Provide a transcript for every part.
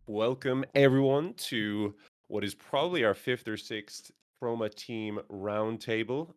Welcome everyone to what is probably our fifth or sixth Chroma team roundtable.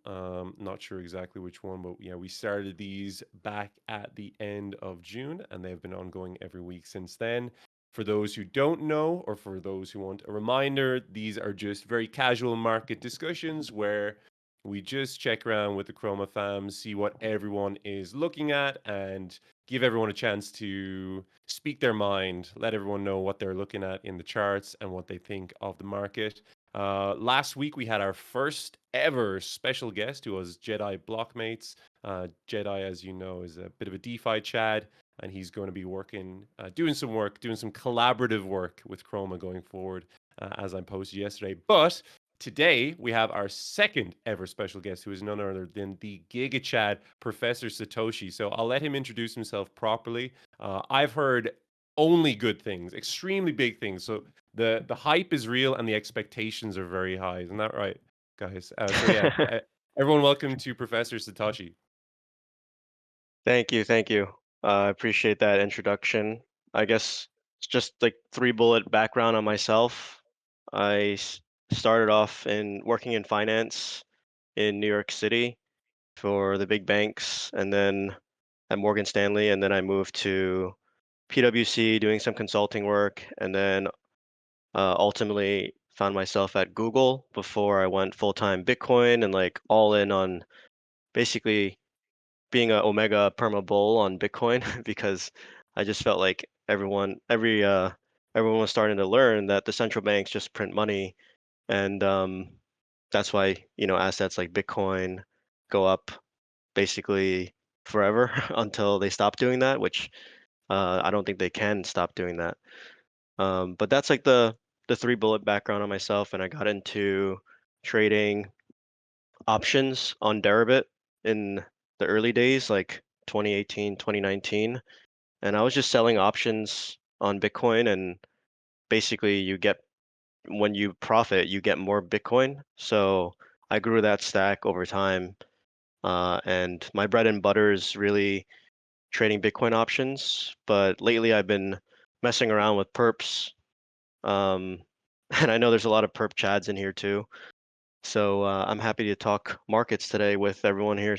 Not sure exactly which one, but yeah, we started these back at the end of June, and they've been ongoing every week since then. For those who don't know, or for those who want a reminder, these are just very casual market discussions where we just check around with the Chroma fams, see what everyone is looking at, and give everyone a chance to speak their mind, let everyone know what they're looking at in the charts and what they think of the market. Last week we had our first ever special guest who was Jedi Blockmates. Jedi, as you know, is a bit of a DeFi Chad, and he's going to be working, doing some work, doing some collaborative work with Chroma going forward, as I posted yesterday. But today we have our second ever special guest, who is none other than the Giga Chad Professor Satoshi. So I'll let him introduce himself properly. I've heard only good things, extremely big things. So the hype is real and the expectations are very high. Isn't that right, guys? Everyone, welcome to Professor Satoshi. Thank you. I appreciate that introduction. I guess it's just like three bullet background on myself. Started off in working in finance in New York City for the big banks, and then at Morgan Stanley, and then I moved to PwC doing some consulting work, and then ultimately found myself at Google before I went full-time Bitcoin and like all in on basically being a Omega perma bull on Bitcoin because I just felt like everyone was starting to learn that the central banks just print money, and that's why assets like Bitcoin go up basically forever until they stop doing that, which I don't think they can stop doing that. But that's like the three bullet background on myself, and I got into trading options on Deribit in the early days, like 2018, 2019. And I was just selling options on Bitcoin, and basically when you profit, you get more Bitcoin. So I grew that stack over time. And my bread and butter is really trading Bitcoin options. But lately I've been messing around with perps. Um, and I know there's a lot of perp chads in here too. So I'm happy to talk markets today with everyone here.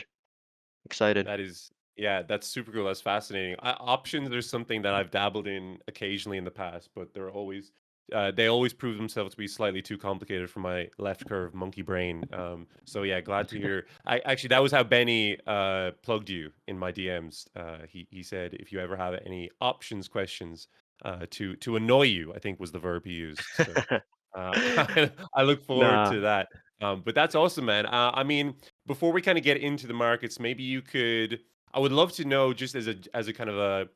Excited. That is, yeah, that's super cool. That's fascinating. Options are something that I've dabbled in occasionally in the past, but they always prove themselves to be slightly too complicated for my left curve monkey brain. So yeah, glad to hear. I actually that was how Benny plugged you in my DMs. He said if you ever have any options questions to annoy you, I think was the verb he used. So I look forward Nah. to that. But that's awesome, man. I mean, before we kind of get into the markets, maybe you could. I would love to know, just as a kind of a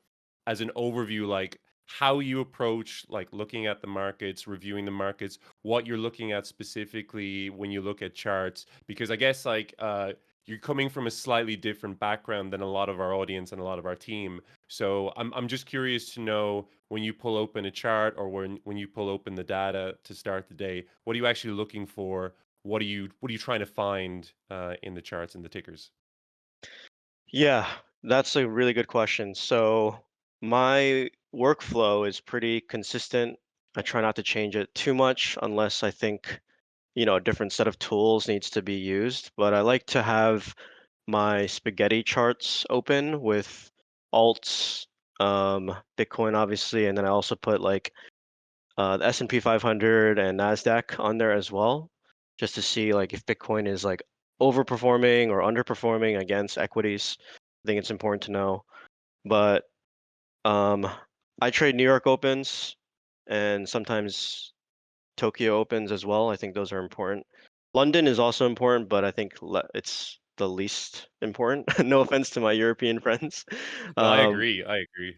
as an overview, like how you approach like looking at the markets, reviewing the markets, what you're looking at specifically when you look at charts, because I guess like you're coming from a slightly different background than a lot of our audience and a lot of our team. So I'm just curious to know when you pull open a chart or when you pull open the data to start the day, what are you actually looking for? What are you trying to find in the charts and the tickers? Yeah, that's a really good question. So my workflow is pretty consistent. I try not to change it too much unless I think, a different set of tools needs to be used. But I like to have my spaghetti charts open with alts, Bitcoin obviously, and then I also put like the S&P 500 and Nasdaq on there as well, just to see like if Bitcoin is like overperforming or underperforming against equities. I think it's important to know. But um, I trade New York Opens and sometimes Tokyo Opens as well. I think those are important. London is also important, but I think it's the least important. No offense to my European friends. No, I Um, agree. I agree.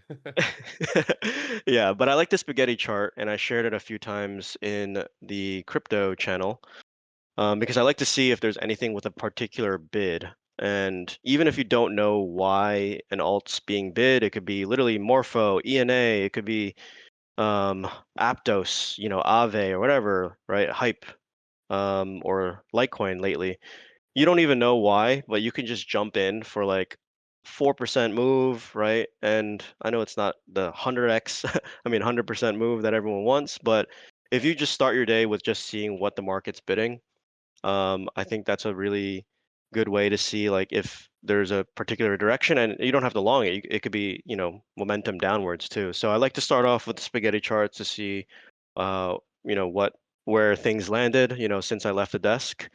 yeah, but I like the spaghetti chart, and I shared it a few times in the crypto channel because I like to see if there's anything with a particular bid. And even if you don't know why an alt's being bid, it could be literally Morpho, ENA, it could be um, Aptos, Aave or whatever, right? Hype or Litecoin lately. You don't even know why, but you can just jump in for like 4% move, right? And I know it's not the 100x, I mean 100% move that everyone wants, but if you just start your day with just seeing what the market's bidding, I think that's a really good way to see like if there's a particular direction, and you don't have to long it. It could be, momentum downwards too. So I like to start off with the spaghetti charts to see, uh, what where things landed, since I left the desk.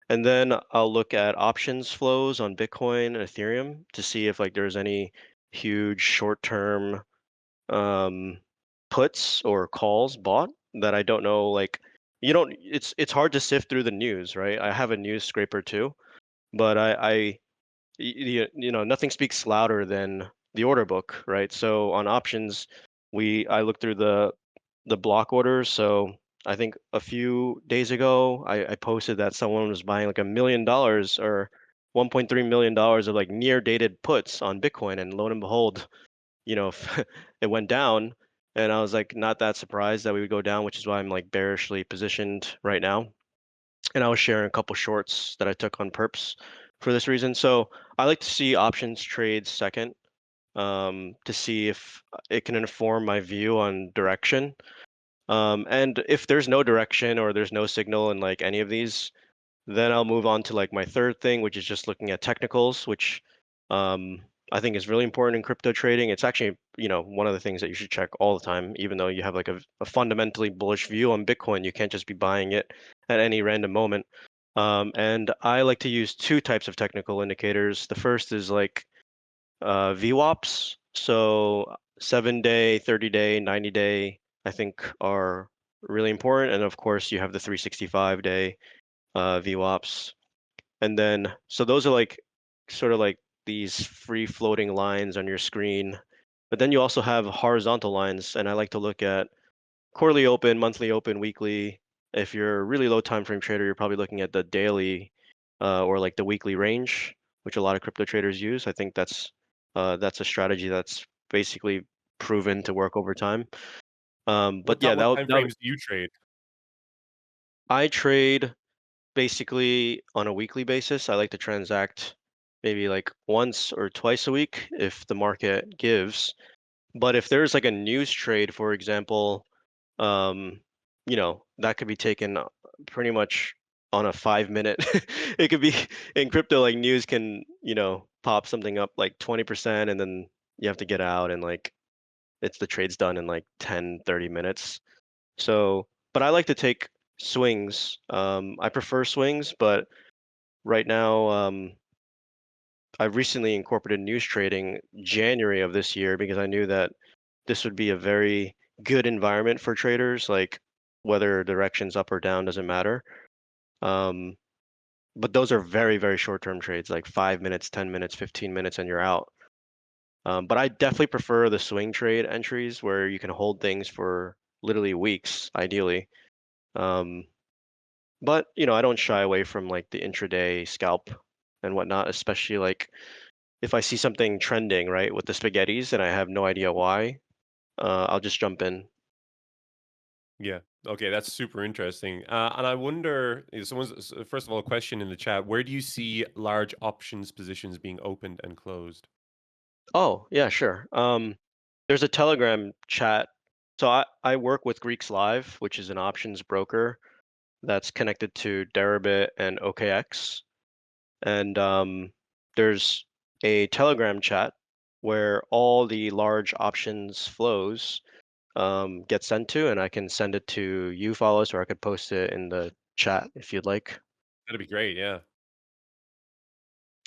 And then I'll look at options flows on Bitcoin and Ethereum to see if like there's any huge short-term um, puts or calls bought that I don't know. Like you don't, it's hard to sift through the news, right? I have a news scraper too, but nothing speaks louder than the order book, right? So on options, I look through the block orders. So I think a few days ago, I posted that someone was buying like $1 million or $1.3 million of like near dated puts on Bitcoin, and lo and behold, it went down. And I was like, not that surprised that we would go down, which is why I'm like bearishly positioned right now. And I was sharing a couple shorts that I took on perps for this reason. So I like to see options trades second, to see if it can inform my view on direction. And if there's no direction or there's no signal in like any of these, then I'll move on to like my third thing, which is just looking at technicals, which um, I think is really important in crypto trading. It's actually, one of the things that you should check all the time, even though you have like a fundamentally bullish view on Bitcoin. You can't just be buying it at any random moment. And I like to use two types of technical indicators. The first is like VWAPs. So 7-day, 30-day, 90-day, I think are really important. And of course, you have the 365-day VWAPs. And then, so those are like sort of like these free floating lines on your screen. But then you also have horizontal lines, and I like to look at quarterly open, monthly open, weekly. If you're a really low time frame trader, you're probably looking at the daily or like the weekly range, which a lot of crypto traders use. I think that's a strategy that's basically proven to work over time. But yeah, What time that frames do you trade? I trade basically on a weekly basis. I like to transact maybe like once or twice a week if the market gives. But if there's like a news trade, for example, um, that could be taken pretty much on a 5 minute. It could be in crypto, like news can, pop something up like 20%, and then you have to get out, and like the trade's done in like 10, 30 minutes. So, but I like to take swings. I prefer swings, but right now, I've recently incorporated news trading January of this year because I knew that this would be a very good environment for traders, like whether direction's up or down doesn't matter. Um, but those are very, very short-term trades, like 5 minutes, 10 minutes, 15 minutes, and you're out. But I definitely prefer the swing trade entries where you can hold things for literally weeks, ideally. Um, but I don't shy away from like the intraday scalp and whatnot, especially like if I see something trending, right, with the spaghettis and I have no idea why, I'll just jump in. Yeah. Okay, that's super interesting. And I wonder, first of all, a question in the chat: where do you see large options positions being opened and closed? Oh, yeah, sure. There's a Telegram chat. So I work with Greeks Live, which is an options broker that's connected to Deribit and OKX. And there's a Telegram chat where all the large options flows get sent to, and I can send it to you, follows, or I could post it in the chat if you'd like. That'd be great. Yeah,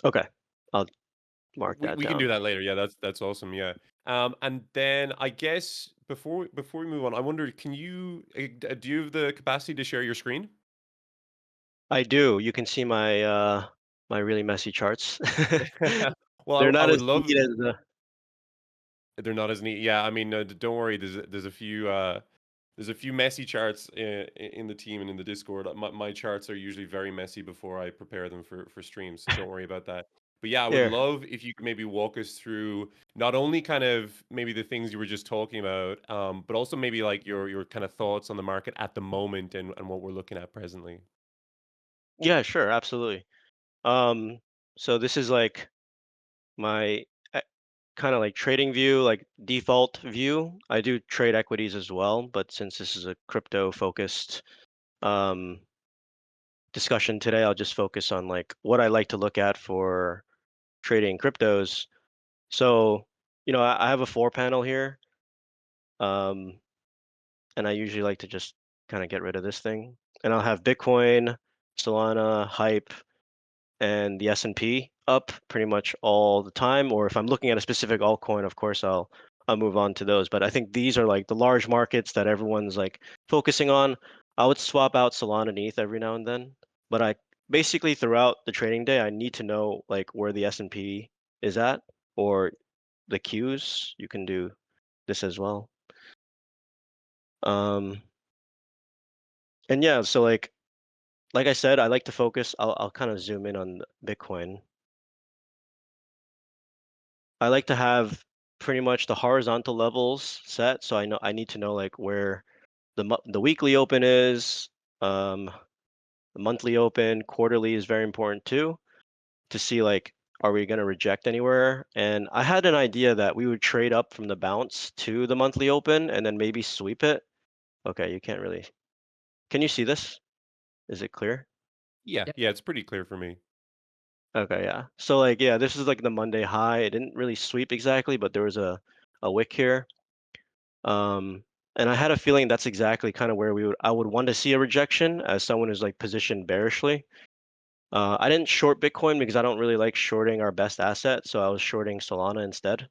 Okay, I'll mark that we can do down. that later. Yeah, that's awesome. Yeah. And then I guess before we move on, I wonder, can you do you have the capacity to share your screen? I do. You can see my really messy charts. Well, They're I not would as love. neat as the. They're not as neat. Yeah, I mean, don't worry. There's a few messy charts in the team and in the Discord. My charts are usually very messy before I prepare them for streams, so don't worry about that. But yeah, I would Here. love if you could maybe walk us through not only kind of maybe the things you were just talking about, but also maybe like your kind of thoughts on the market at the moment and what we're looking at presently. Yeah, sure, absolutely. Um, so this is like my kind of like trading view, like default view, I do trade equities as well, but since this is a crypto focused um, discussion today, I'll just focus on like what I like to look at for trading cryptos. So, I have a four panel here, um, and I usually like to just kind of get rid of this thing, and I'll have Bitcoin, Solana, Hype, and the S&P up pretty much all the time. Or if I'm looking at a specific altcoin, of course, I'll move on to those. But I think these are like the large markets that everyone's like focusing on. I would swap out Solana and ETH every now and then, but I basically throughout the trading day, I need to know like where the S&P is at or the Qs. You can do this as well. Um, and yeah, so like I said, I like to focus. I'll kind of zoom in on Bitcoin. I like to have pretty much the horizontal levels set, so I know I need to know like where the weekly open is, um, the monthly open, quarterly is very important too, to see like are we going to reject anywhere? And I had an idea that we would trade up from the bounce to the monthly open and then maybe sweep it. Okay, you can't really. Can you see this? Is it clear? Yeah, Yeah. yeah, it's pretty clear for me. Okay, yeah. So like yeah, this is like the Monday high. It didn't really sweep exactly, but there was a wick here. Um, and I had a feeling that's exactly kind of where I would want to see a rejection as someone who's like positioned bearishly. I didn't short Bitcoin because I don't really like shorting our best asset, so I was shorting Solana instead,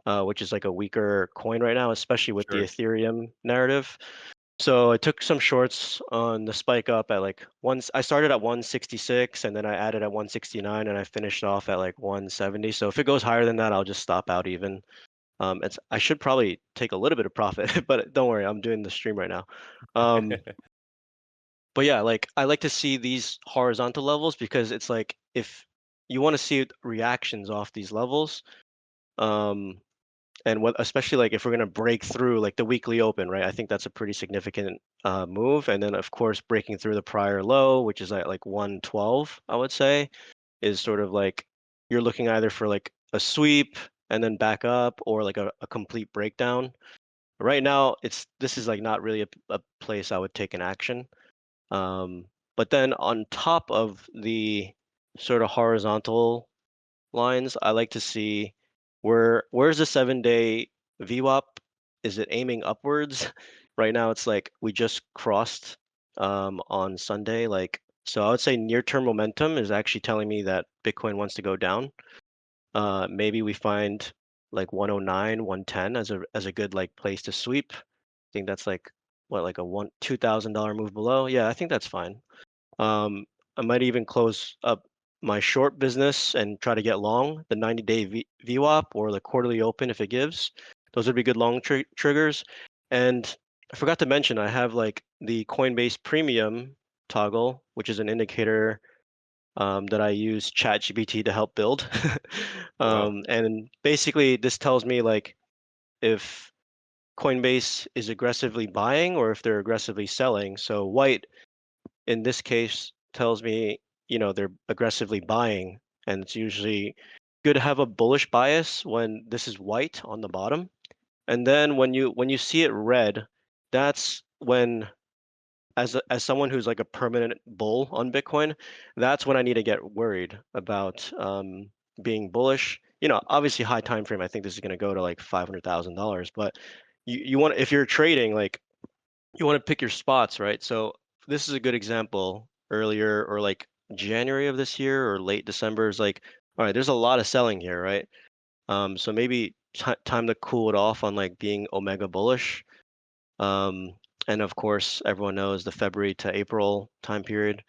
which is like a weaker coin right now, especially with the Sure. Ethereum narrative. So I took some shorts on the spike up at like once I started at 166 and then I added at 169 and I finished off at like 170. So if it goes higher than that, I'll just stop out even. I should probably take a little bit of profit, but don't worry, I'm doing the stream right now. Um, but yeah, like I like to see these horizontal levels because it's like if you want to see reactions off these levels, um, and what especially like if we're gonna break through like the weekly open, right? I think that's a pretty significant move. And then of course breaking through the prior low, which is at like 112, I would say, is sort of like you're looking either for like a sweep and then back up or like a complete breakdown. Right now, this is like not really a place I would take an action. Um, but then on top of the sort of horizontal lines, I like to see where's the 7-day VWAP? Is it aiming upwards? Right now, it's like we just crossed on Sunday. Like so, I would say near-term momentum is actually telling me that Bitcoin wants to go down. Maybe we find like 109, 110 as a good like place to sweep. I think that's like what like a $2,000 move below. Yeah, I think that's fine. Um, I might even close up my short business and try to get long the 90-day VWAP or the quarterly open if it gives. Those would be good long triggers. And I forgot to mention I have like the Coinbase Premium toggle, which is an indicator that I use ChatGPT to help build. Wow. And basically, this tells me like if Coinbase is aggressively buying or if they're aggressively selling. So white in this case tells me, they're aggressively buying, and it's usually good to have a bullish bias when this is white on the bottom. And then when you see it red, that's when as someone who's like a permanent bull on Bitcoin, that's when I need to get worried about being bullish. Obviously high time frame. I think this is going to go to like $500,000. But you want if you're trading, like you want to pick your spots, right? So this is a good example. Earlier or like January of this year or late December is like, all right, there's a lot of selling here, right? So maybe time to cool it off on like being omega bullish. Um, and of course, everyone knows the February to April time period.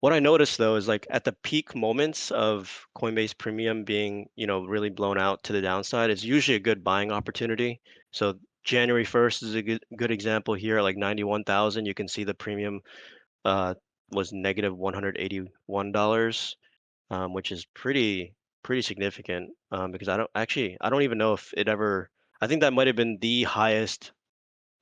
What I noticed though is like at the peak moments of Coinbase Premium being, really blown out to the downside is usually a good buying opportunity. So January 1st is a good example here, at like 91,000. You can see the premium uh, was negative $181, which is pretty significant because I don't even know if it ever. I think that might have been the highest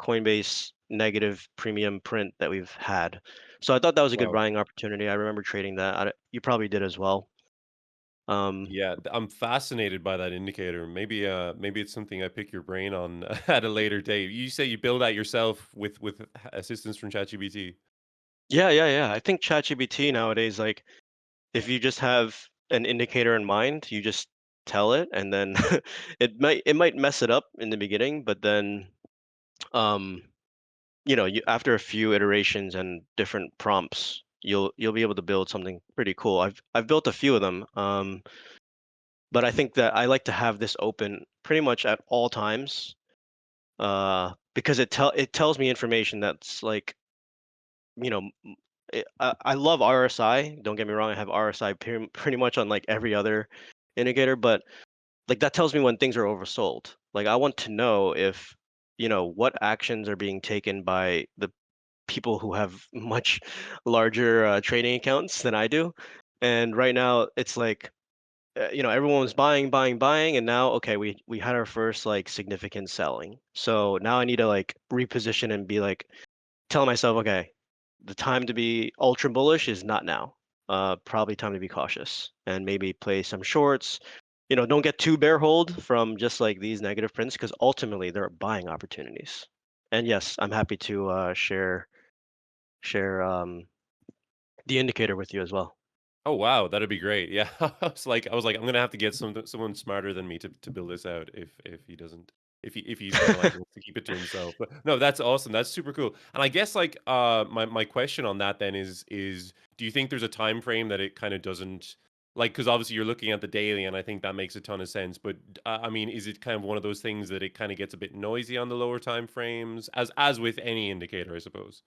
Coinbase negative premium print that we've had. So I thought that was a good Wow. buying opportunity. I remember trading that. You probably did as well. Yeah, I'm fascinated by that indicator. Maybe it's something I pick your brain on at a later date. You say you build that yourself with assistance from ChatGPT. Yeah, yeah, yeah. I think ChatGPT nowadays, like if you just have an indicator in mind, you just tell it, and then it might mess it up in the beginning, but then um, you after a few iterations and different prompts, you'll be able to build something pretty cool. I've built a few of them, but I think that I like to have this open pretty much at all times, because it tells me information that's like you know, I love RSI. Don't get me wrong. I have RSI pretty much on like every other indicator, but like that tells me when things are oversold. Like I want to know if, what actions are being taken by the people who have much larger trading accounts than I do. And right now it's like, everyone was buying, buying, buying, and now okay, we had our first like significant selling. So now I need to like reposition and be like, telling myself, okay, the time to be ultra bullish is not now. Probably time to be cautious and maybe play some shorts. Don't get too bear hold from just like these negative prints because ultimately they're buying opportunities. And yes, I'm happy to share the indicator with you as well. Oh wow, that'd be great. Yeah, I was like, I'm gonna have to get someone smarter than me to build this out if he doesn't if he's kind of like wants to keep it to himself. But no, that's awesome. That's super cool. And I guess like my question on that then is do you think there's a time frame that it kind of doesn't like because obviously you're looking at the daily and I think that makes a ton of sense. But I mean, is it kind of one of those things that it kind of gets a bit noisy on the lower time frames as with any indicator, I suppose.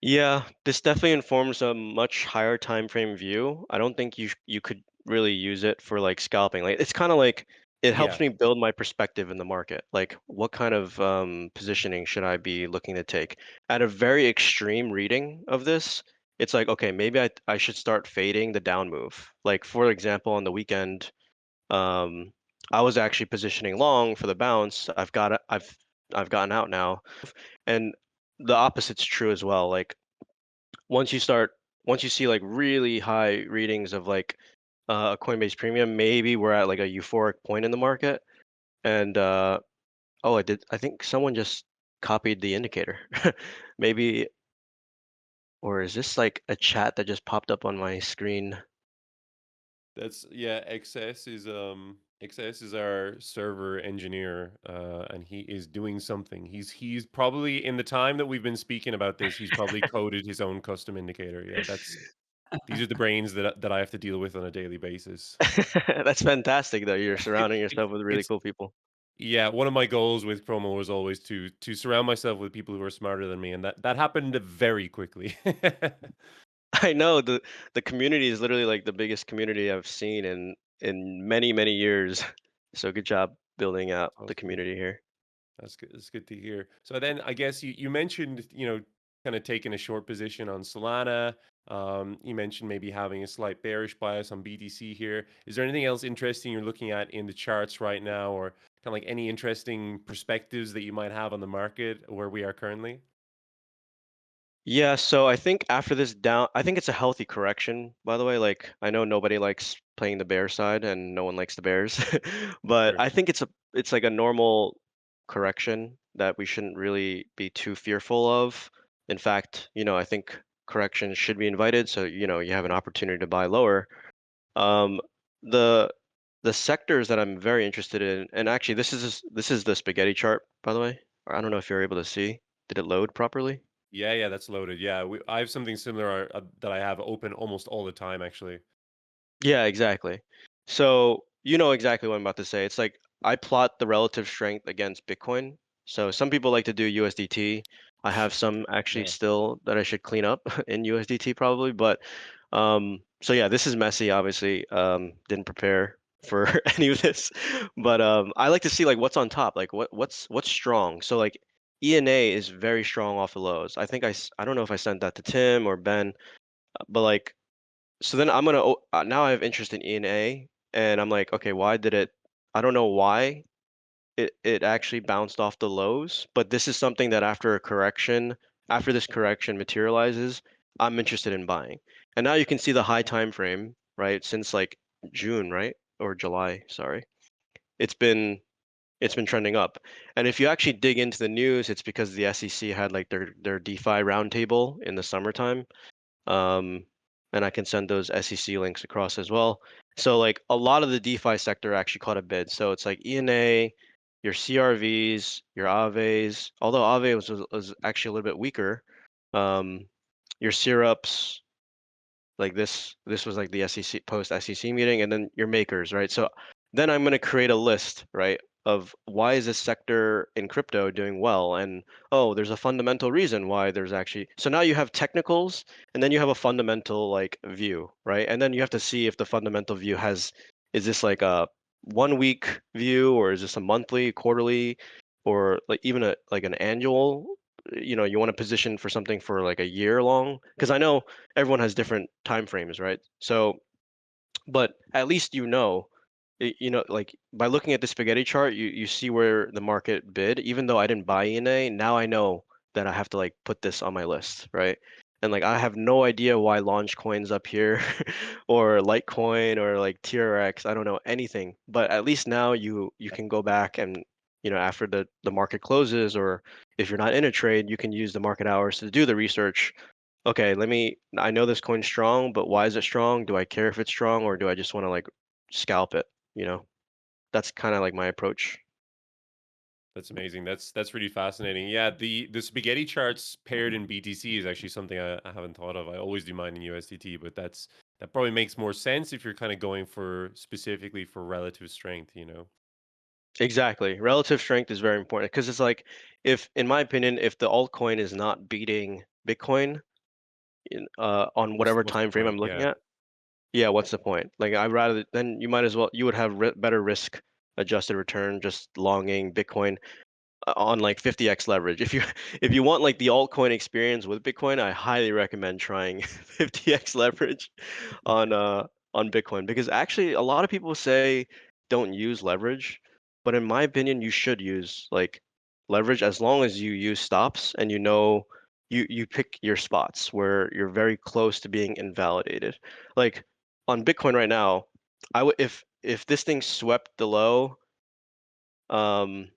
Yeah, this definitely informs a much higher time frame view. I don't think you could really use it for like scalping. Like it's kind of like it helps Yeah. me build my perspective in the market. Like what kind of positioning should I be looking to take? At a very extreme reading of this, it's like okay, maybe I should start fading the down move. Like for example, on the weekend, um, I was actually positioning long for the bounce. I've gotten out now, and the opposite's true as well. Like once you start once you see like really high readings of like a Coinbase premium, maybe we're at like a euphoric point in the market. And oh, I think someone just copied the indicator. Maybe, or is this like a chat that just popped up on my screen? That's yeah, XS is our server engineer, and he is doing something. He's probably in the time that we've been speaking about this, he's probably coded his own custom indicator. Yeah, that's these are the brains that I have to deal with on a daily basis. That's fantastic though. You're It, surrounding it's yourself with really it's cool people. yeah, one of my goals with Chroma was always to surround myself with people who are smarter than me, and that happened very quickly. I know the community is literally like the biggest community I've seen in many, many years. So good job building out the Awesome. community here. That's good. That's good to hear. So then I guess you mentioned, kind of taking a short position on Solana. You mentioned maybe having a slight bearish bias on BTC here. Is there anything else interesting you're looking at in the charts right now, or kind of like any interesting perspectives that you might have on the market where we are currently? Yeah, so I think after this down, I think it's a healthy correction, by the way. Like, I know nobody likes playing the bear side and no one likes the bears, but Sure. I think it's like a normal correction that we shouldn't really be too fearful of. In fact, I think corrections should be invited, so you have an opportunity to buy lower. Um, the the sectors that I'm very interested in, and actually this is the spaghetti chart, by the way. Or I don't know if you're able to see. Did it load properly? Yeah, yeah, that's loaded. Yeah, I have something similar that I have open almost all the time, actually. Yeah, exactly. So you know exactly what I'm about to say. It's like I plot the relative strength against Bitcoin. So some people like to do USDT. I have some actually Yeah. still that I should clean up in USDT probably, but so yeah, this is messy obviously. Didn't prepare for any of this. But I like to see like what's on top, like what's strong. So like ENA is very strong off the lows. I think I don't know if I sent that to Tim or Ben, but like so then I'm gonna now I have interest in E&A, and I'm like, okay, why did it? I don't know why it actually bounced off the lows, but this is something that after this correction materializes, I'm interested in buying. And now you can see the high time frame, right? Since like June, right? Or July, sorry. It's been it's been trending up. And if you actually dig into the news, it's because the SEC had like their DeFi roundtable in the summertime. Um, and I can send those SEC links across as well. So like a lot of the DeFi sector actually caught a bid. So it's like ENA, your CRVs, your Aves, although Aave was actually a little bit weaker. Um, your syrups, like this was like the SEC post SEC meeting, and then your makers, right? So then I'm going to create a list, right, of why is this sector in crypto doing well, and oh, there's a fundamental reason why there's actually. So now you have technicals, and then you have a fundamental like view, right? And then you have to see if the fundamental view has, is this like a 1 week view, or is this a monthly, quarterly, or like even a like an annual, you want to position for something for like a year long, because I know everyone has different time frames, right? So, but at least like by looking at the spaghetti chart, you see where the market bid. Even though I didn't buy ENA, now I know that I have to like put this on my list, right? And like I have no idea why launch coins up here or Litecoin or like TRX. I don't know anything. But at least now you can go back and after the market closes, or if you're not in a trade, you can use the market hours to do the research. Okay, I know this coin's strong, but why is it strong? Do I care if it's strong, or do I just want to like scalp it? You know, that's kind of like my approach. That's amazing. That's really fascinating. Yeah, the spaghetti charts paired in BTC is actually something I haven't thought of. I always do mine in USDT, but that probably makes more sense if you're kind of going for specifically for relative strength, you know. Exactly. Relative strength is very important because it's like, if, in my opinion, if the altcoin is not beating Bitcoin on What's whatever what's the time frame point? I'm looking Yeah. at, yeah, what's the point? Like, I'd rather then you would have better risk adjusted return just longing Bitcoin on like 50x leverage. If you if you want like the altcoin experience with Bitcoin, I highly recommend trying 50x leverage on uh on Bitcoin, because actually a lot of people say don't use leverage, but in my opinion you should use like leverage as long as you use stops and you pick your spots where you're very close to being invalidated. Like on Bitcoin right now, I would if this thing swept the low, um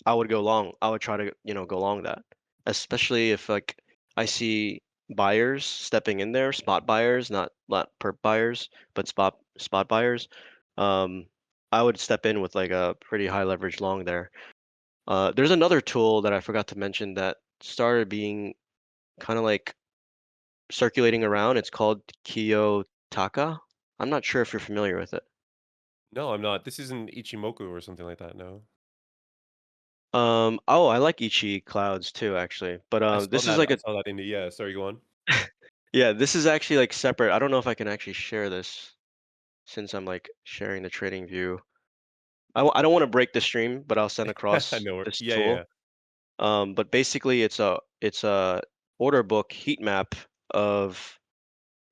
I would go long. I would try to, go long that. Especially if like I see buyers stepping in there, spot buyers, not perp buyers, but spot buyers. Um, I would step in with like a pretty high leverage long there. There's another tool that I forgot to mention that started being kind of like circulating around. It's called Kiyotaka. I'm not sure if you're familiar with it. No, I'm not. This isn't Ichimoku or something like that, no. Oh, I like Ichi clouds too, actually. But I saw this is that like I a saw that in the yeah, sorry, go on. Yeah, this is actually like separate. I don't know if I can actually share this since I'm like sharing the trading view. I don't want to break the stream, but I'll send across No, this yeah, yeah. tool. But basically it's a order book heat map of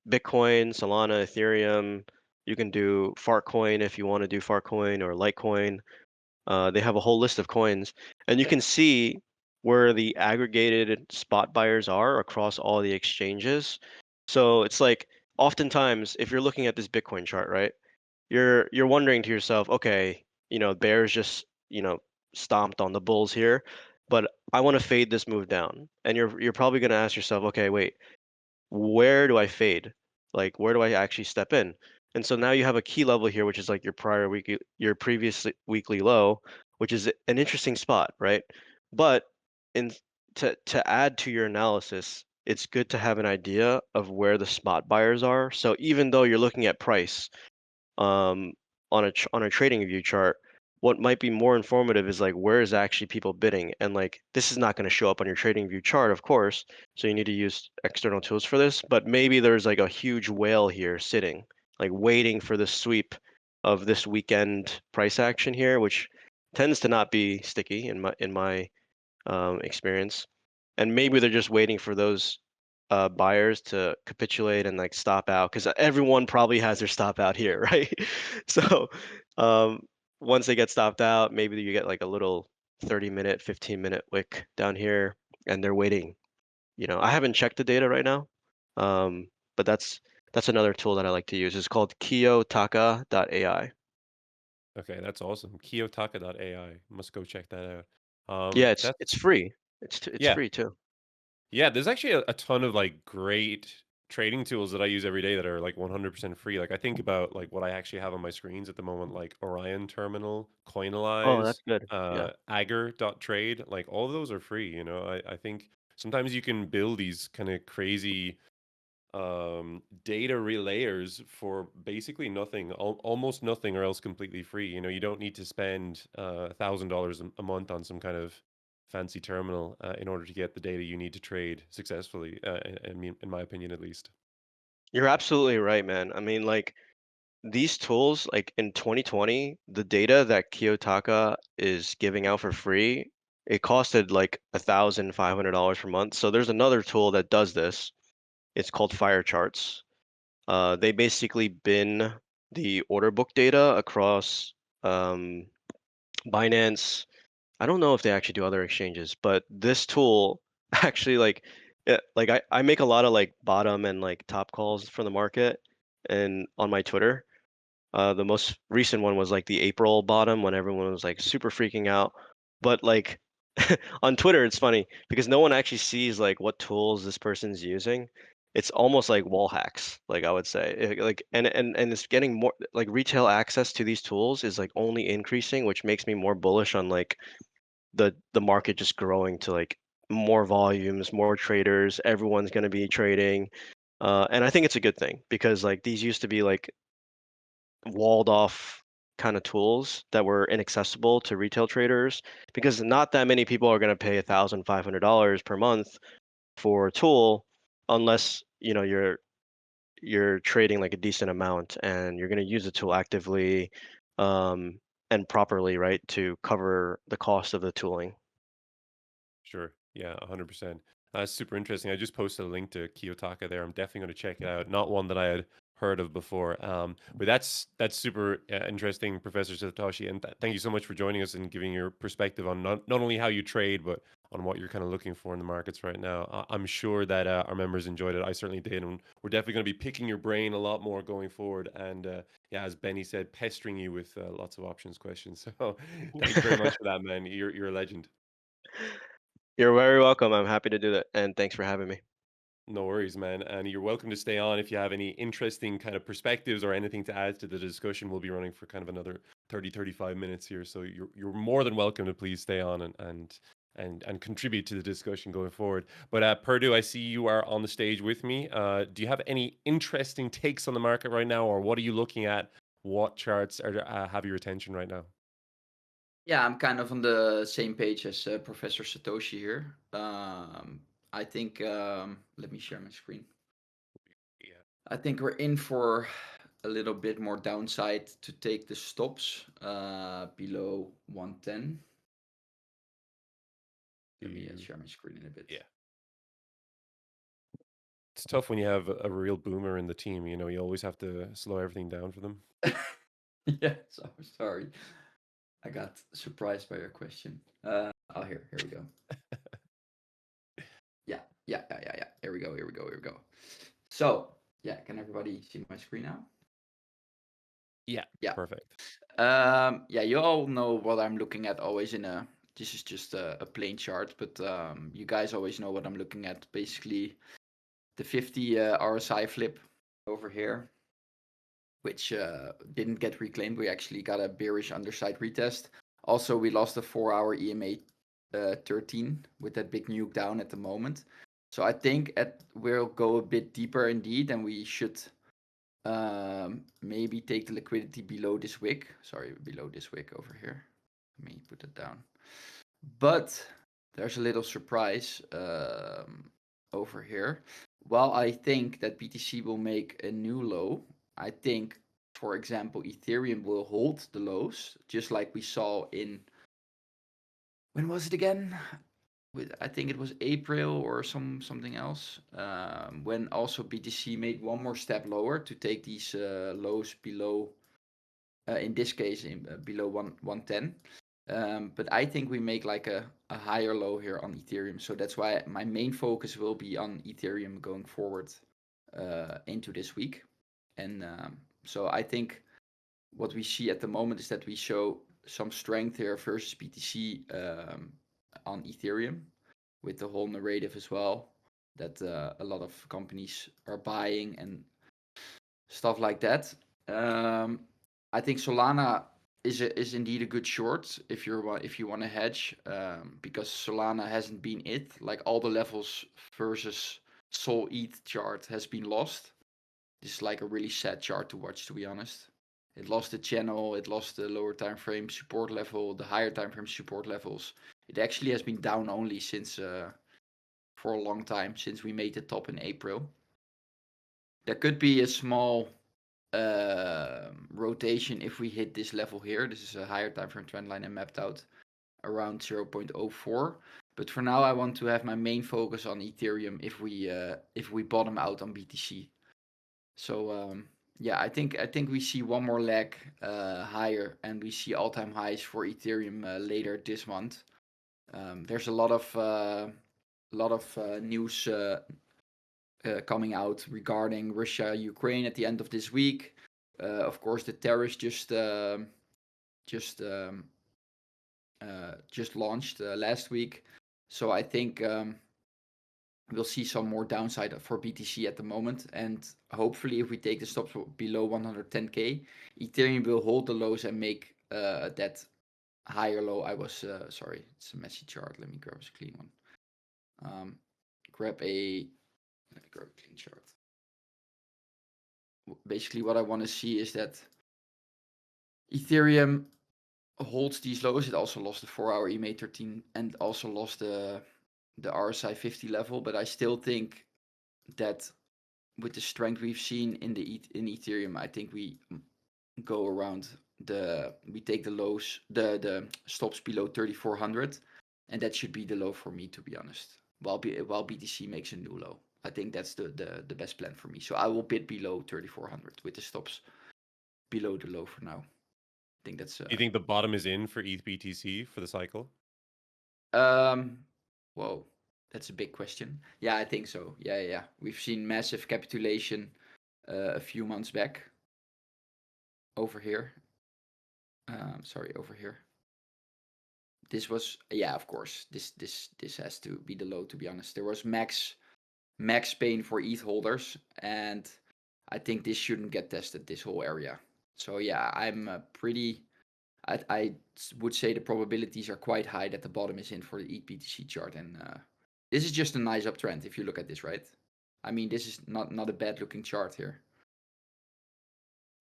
Bitcoin, Solana, Ethereum. You can do Fartcoin if you want to do Fartcoin or Litecoin. They have a whole list of coins, and you can see where the aggregated spot buyers are across all the exchanges. So it's like oftentimes if you're looking at this Bitcoin chart, right, you're wondering to yourself, okay, bears just stomped on the bulls here, but I want to fade this move down, and you're probably going to ask yourself, okay, wait, where do I fade? Like, where do I actually step in? And so now you have a key level here, which is like your previous weekly low, which is an interesting spot, right? But in to add to your analysis, it's good to have an idea of where the spot buyers are. So even though you're looking at price, um, on a trading view chart, what might be more informative is like where is actually people bidding, and like this is not going to show up on your trading view chart, of course. So you need to use external tools for this. But maybe there's like a huge whale here sitting, like waiting for the sweep of this weekend price action here, which tends to not be sticky in my experience. And maybe they're just waiting for those buyers to capitulate and like stop out, because everyone probably has their stop out here, right? So um, once they get stopped out, maybe you get like a little 30-minute, 15-minute wick down here, and they're waiting. I haven't checked the data right now, but That's another tool that I like to use. It's called kiyotaka.ai. Okay, that's awesome. Kiyotaka.ai. Must go check that out. Yeah, it's That's it's free. It's yeah, free too. yeah. There's actually a ton of like great trading tools that I use every day that are like 100% free. Like I think about like what I actually have on my screens at the moment, like Orion Terminal, Oh, Coinalyze, that's good. Yeah. Agar.trade. Like all of those are free. You know, I think sometimes you can build these kind of crazy data relayers for basically nothing, almost nothing, or else completely free. You know, you don't need to spend $1,000 a month on some kind of fancy terminal in order to get the data you need to trade successfully. In my opinion, at least. You're absolutely right, man. I mean, like these tools, like in 2020, the data that Kiyotaka is giving out for free, it costed like $1,500 per month. So there's another tool that does this. It's called Fire Charts. They basically bin the order book data across um, Binance. I don't know if they actually do other exchanges, but this tool actually like I make a lot of like bottom and like top calls for the market and on my Twitter. The most recent one was like the April bottom when everyone was like super freaking out. But like on Twitter, it's funny because no one actually sees like what tools this person's using. It's almost like wall hacks, like I would say. Like and it's getting more like retail access to these tools is like only increasing, which makes me more bullish on like the market just growing to like more volumes, more traders, everyone's going to be trading. And I think it's a good thing because like these used to be like walled off kind of tools that were inaccessible to retail traders because not that many people are going to pay $1,500 per month for a tool unless you know you're trading like a decent amount and you're going to use the tool actively um, and properly, right, to cover the cost of the tooling. Sure. Yeah, 100%. That's super interesting. I just posted a link to Kiyotaka there. I'm definitely going to check it out. Not one that I had heard of before. But that's super interesting, Professor Satoshi. And thank you so much for joining us and giving your perspective on not only how you trade, but on what you're kind of looking for in the markets right now. I'm sure that our members enjoyed it. I certainly did. And we're definitely going to be picking your brain a lot more going forward. And yeah, as Benny said, pestering you with lots of options questions. So thank you very much for that, man. You're a legend. You're very welcome. I'm happy to do that. And thanks for having me. No worries, man. And you're welcome to stay on if you have any interesting kind of perspectives or anything to add to the discussion. We'll be running for kind of another 35 minutes here. So you're more than welcome to please stay on and contribute to the discussion going forward. But Purdue, I see you are on the stage with me. Do you have any interesting takes on the market right now, or what are you looking at? What charts are have your attention right now? Yeah, I'm kind of on the same page as Professor Satoshi here. I think, let me share my screen. Yeah. I think we're in for a little bit more downside to take the stops below 110. Let me You, share my screen in a bit. yeah. It's tough when you have a real boomer in the team. You know, you always have to slow everything down for them. Yeah, so sorry. I got surprised by your question. Here we go. Yeah. Here we go. So, yeah, can everybody see my screen now? Yeah, Yeah. perfect. Yeah, you all know what I'm looking at always in a. This is just a plain chart, but you guys always know what I'm looking at. Basically, the 50 RSI flip over here, which didn't get reclaimed. We actually got a bearish underside retest. Also, we lost a 4-hour EMA 13 with that big nuke down at the moment. So I think we'll go a bit deeper indeed, and we should maybe take the liquidity below this wick. Sorry, below this wick over here. Let me put it down. But there's a little surprise over here. While I think that BTC will make a new low, I think, for example, Ethereum will hold the lows, just like we saw in, when was it again? I think it was April or something else. When also BTC made one more step lower to take these lows below, in this case, below 110. But I think we make like a higher low here on Ethereum. So that's why my main focus will be on Ethereum going forward. into this week. And so I think what we see at the moment is that we show some strength here versus BTC on Ethereum, with the whole narrative as well, that a lot of companies are buying and stuff like that. I think Solana is indeed a good short if you want to hedge, because Solana hasn't been it. Like, all the levels versus Sol ETH chart has been lost. This is like a really sad chart to watch, to be honest. It lost the channel, it lost the lower time frame support level, the higher time frame support levels. It actually has been down only since for a long time, since we made the top in April. There could be a small rotation if we hit this level here. This is a higher time frame trend line and mapped out around 0.04. But for now, I want to have my main focus on Ethereum if we bottom out on BTC. So yeah, I think we see one more leg higher, and we see all-time highs for Ethereum later this month. There's a lot of news coming out regarding Russia, Ukraine at the end of this week. Of course, the tariffs just launched last week. So I think we'll see some more downside for BTC at the moment. And hopefully, if we take the stops below 110K, Ethereum will hold the lows and make that higher low. Sorry, it's a messy chart. Let me grab a clean one. Let me grab a clean chart. Basically, what I want to see is that Ethereum holds these lows. It also lost the 4-hour EMA 13 and also lost the RSI 50 level. But I still think that with the strength we've seen in Ethereum, I think we go around we take the lows, the stops below 3,400, and that should be the low for me, to be honest. While BTC makes a new low, I think that's the best plan for me. So I will bid below 3,400 with the stops below the low for now. I think that's. Do you think the bottom is in for ETH BTC for the cycle? Whoa, that's a big question. Yeah, I think so. Yeah. We've seen massive capitulation a few months back. Over here. Sorry, over here. This was, yeah, of course. This has to be the low, to be honest. There was max pain for ETH holders, and I think this shouldn't get tested, this whole area. So yeah, I'm I would say the probabilities are quite high that the bottom is in for the ETH BTC chart, and this is just a nice uptrend if you look at this, right? I mean, this is not a bad looking chart here.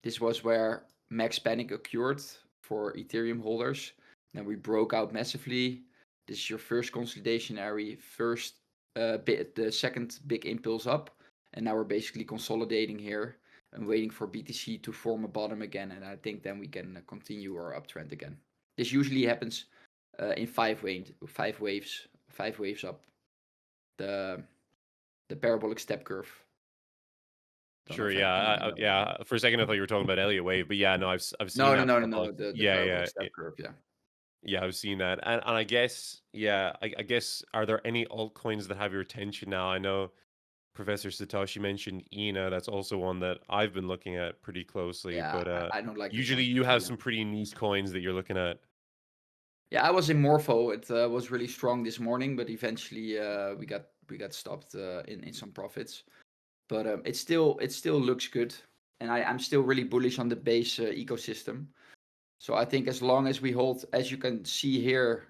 This was where max panic occurred for Ethereum holders. Then we broke out massively. This is your first consolidation area, the second big impulse up, and now we're basically consolidating here and waiting for BTC to form a bottom again. And I think then we can continue our uptrend again. This usually happens in 5 waves up the parabolic step curve. Sure. Yeah. Yeah. For a second, I thought you were talking about Elliott wave, but yeah, no, I've seen No. that. The Yeah. parabolic step curve. Yeah. Yeah, I've seen that, and I guess, yeah, I guess, are there any altcoins that have your attention now? I know Professor Satoshi mentioned ENA. That's also one that I've been looking at pretty closely. Yeah, but I don't like. Usually, you have some pretty niche coins that you're looking at. Yeah, I was in Morpho. It was really strong this morning, but eventually we got stopped in some profits. But it still looks good, and I'm still really bullish on the base ecosystem. So I think as long as we hold, as you can see here,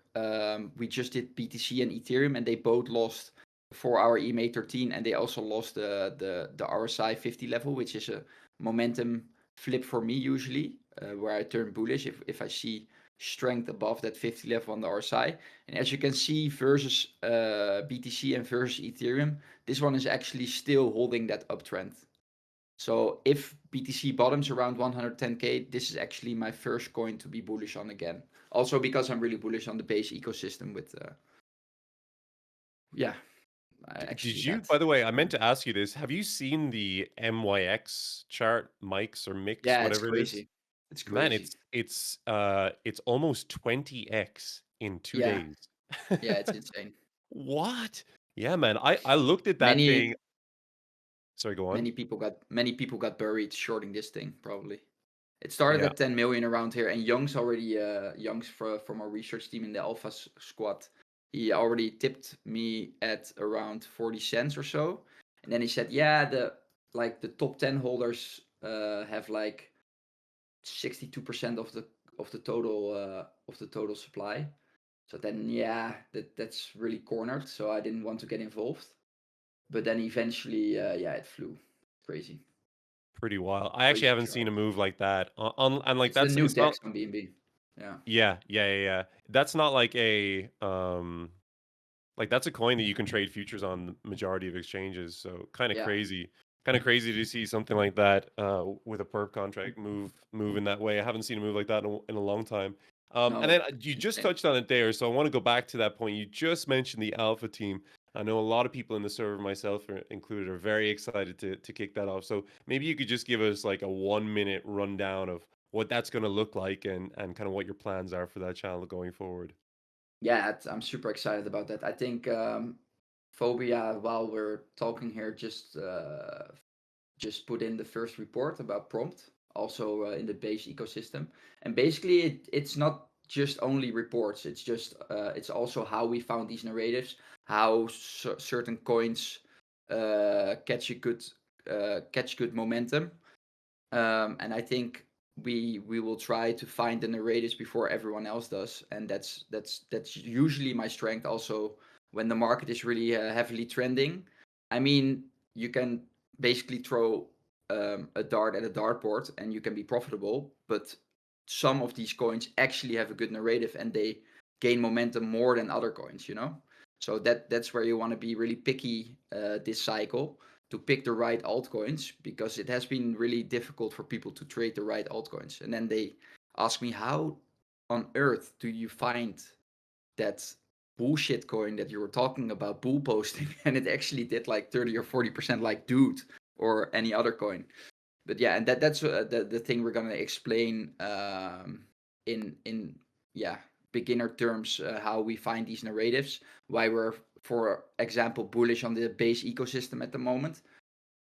we just did BTC and Ethereum, and they both lost 4-hour EMA 13, and they also lost the RSI 50 level, which is a momentum flip for me usually, where I turn bullish if I see strength above that 50 level on the RSI. And as you can see, versus BTC and versus Ethereum, this one is actually still holding that uptrend. So if BTC bottoms around 110K, this is actually my first coin to be bullish on again. Also because I'm really bullish on the base ecosystem with, yeah. Did you, by the way, I meant to ask you this. Have you seen the MYX chart, Mix or Mix, yeah, whatever it's crazy. it is? It's crazy. Man, it's almost 20x in 2 days. Yeah, it's insane. What? Yeah, man. I looked at that thing. Sorry, go on. Many people got buried shorting this thing, probably. It started Yeah. at 10 million around here, and Young's already Young's from our research team in the Alpha squad. He already tipped me at around 40 cents or so, and then he said, "Yeah, the top 10 holders have like 62% of the total supply." So then, yeah, that's really cornered. So I didn't want to get involved. But then eventually, yeah, it flew crazy. Pretty wild. I actually Crazy haven't seen a chart. move like that. And like It's the new it's not. DEX on BNB. Yeah. Yeah. That's not like a like that's a coin that you can trade futures on the majority of exchanges. So kind of Yeah. crazy. Kind of crazy to see something like that with a perp contract move in that way. I haven't seen a move like that in a long time. And No, then you it's just insane. touched on it there, so I want to go back to that point. You just mentioned the alpha team. I know a lot of people in the server, myself included, are very excited to kick that off. So maybe you could just give us like a 1 minute rundown of what that's going to look like and kind of what your plans are for that channel going forward. Yeah, I'm super excited about that. I think Phobia, while we're talking here, just put in the first report about prompt, also in the base ecosystem. And basically, it's not just only reports. It's also how we found these narratives, how certain coins catch good momentum. And I think we will try to find the narratives before everyone else does, and that's usually my strength. Also, when the market is really heavily trending, I mean, you can basically throw a dart at a dartboard and you can be profitable, but some of these coins actually have a good narrative and they gain momentum more than other coins, you know. So that's where you want to be really picky this cycle to pick the right altcoins, because it has been really difficult for people to trade the right altcoins. And then they ask me, how on earth do you find that bullshit coin that you were talking about bull posting and it actually did like 30 or 40% like dude or any other coin? But yeah, and that's the thing we're gonna explain in yeah, beginner terms, how we find these narratives, why we're, for example, bullish on the base ecosystem at the moment,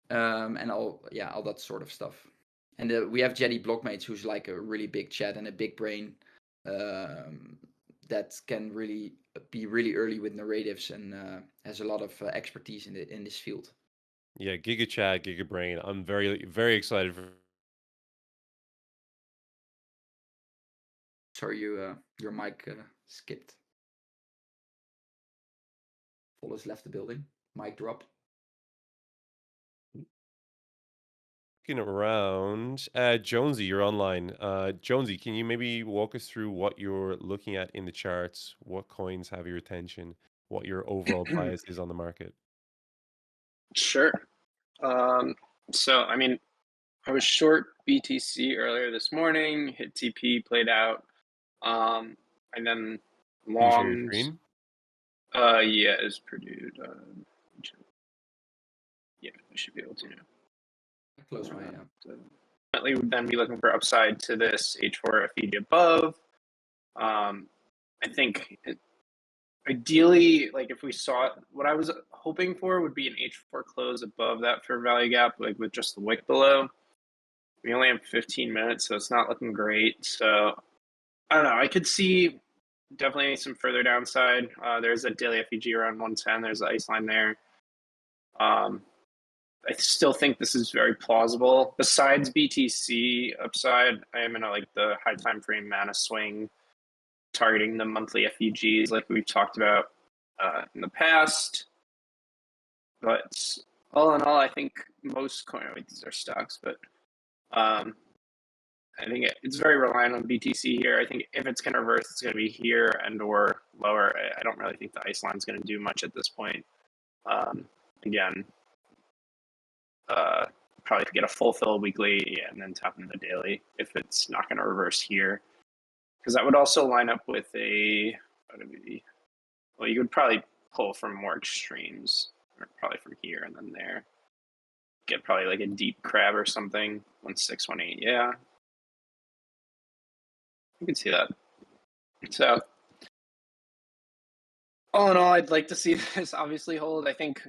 and all that sort of stuff. And we have Jetty Blockmates, who's like a really big chat and a big brain, that can really be really early with narratives and has a lot of expertise in this field. Yeah, Giga Chat, Giga Brain. I'm very excited for. Sorry, your mic skipped. Follows left the building. Mic drop. Looking around, Jonesy, you're online. Jonesy, can you maybe walk us through what you're looking at in the charts? What coins have your attention? What your overall bias is on the market? Sure. So, I mean, I was short BTC earlier this morning, hit TP, played out, and then Can you share your longs. screen? Yeah, is Purdue. Yeah, I should be able to. Close my Definitely would then be looking for upside to this H4 FED above. I think ideally, like if we saw it, what I was hoping for would be an H4 close above that fair value gap, like with just the wick below. We only have 15 minutes, so it's not looking great. So I don't know. I could see definitely some further downside. There's a daily FEG around 110. There's the ice line there. I still think this is very plausible. Besides BTC upside, I am in the high time frame mana swing, targeting the monthly FEGs like we've talked about in the past. But all in all, I think most these are stocks, but I think it's very reliant on BTC here. I think if it's going to reverse, it's going to be here and or lower. I don't really think the ice line is going to do much at this point. Again, probably get a full fill weekly and then tap into the daily if it's not going to reverse here. Because that would also line up with a, well, you would probably pull from more extremes, or probably from here and then there. Get probably like a deep crab or something, 1618, yeah. You can see that. So, all in all, I'd like to see this obviously hold. I think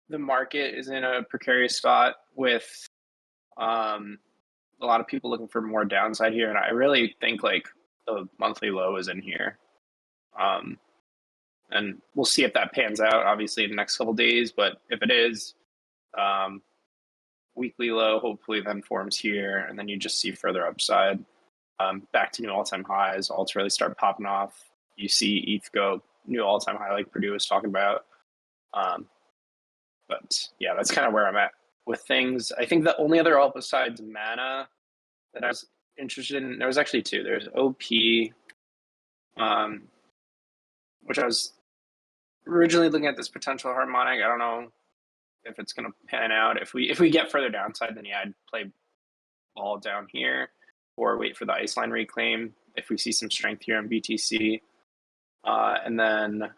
the market is in a precarious spot with a lot of people looking for more downside here, and I really think like the monthly low is in here. And we'll see if that pans out, obviously, in the next couple days. But if it is, weekly low hopefully then forms here, and then you just see further upside back to new all-time highs. Alts really start popping off. You see ETH go new all-time high, like Purdue was talking about. But yeah, that's kind of where I'm at with things. I think the only other alt besides Mana that I was interested in, there was actually two. There's OP, which I was originally looking at this potential harmonic. I don't know if it's going to pan out. If we get further downside, then yeah, I'd play ball down here or wait for the ice line reclaim if we see some strength here in BTC. And then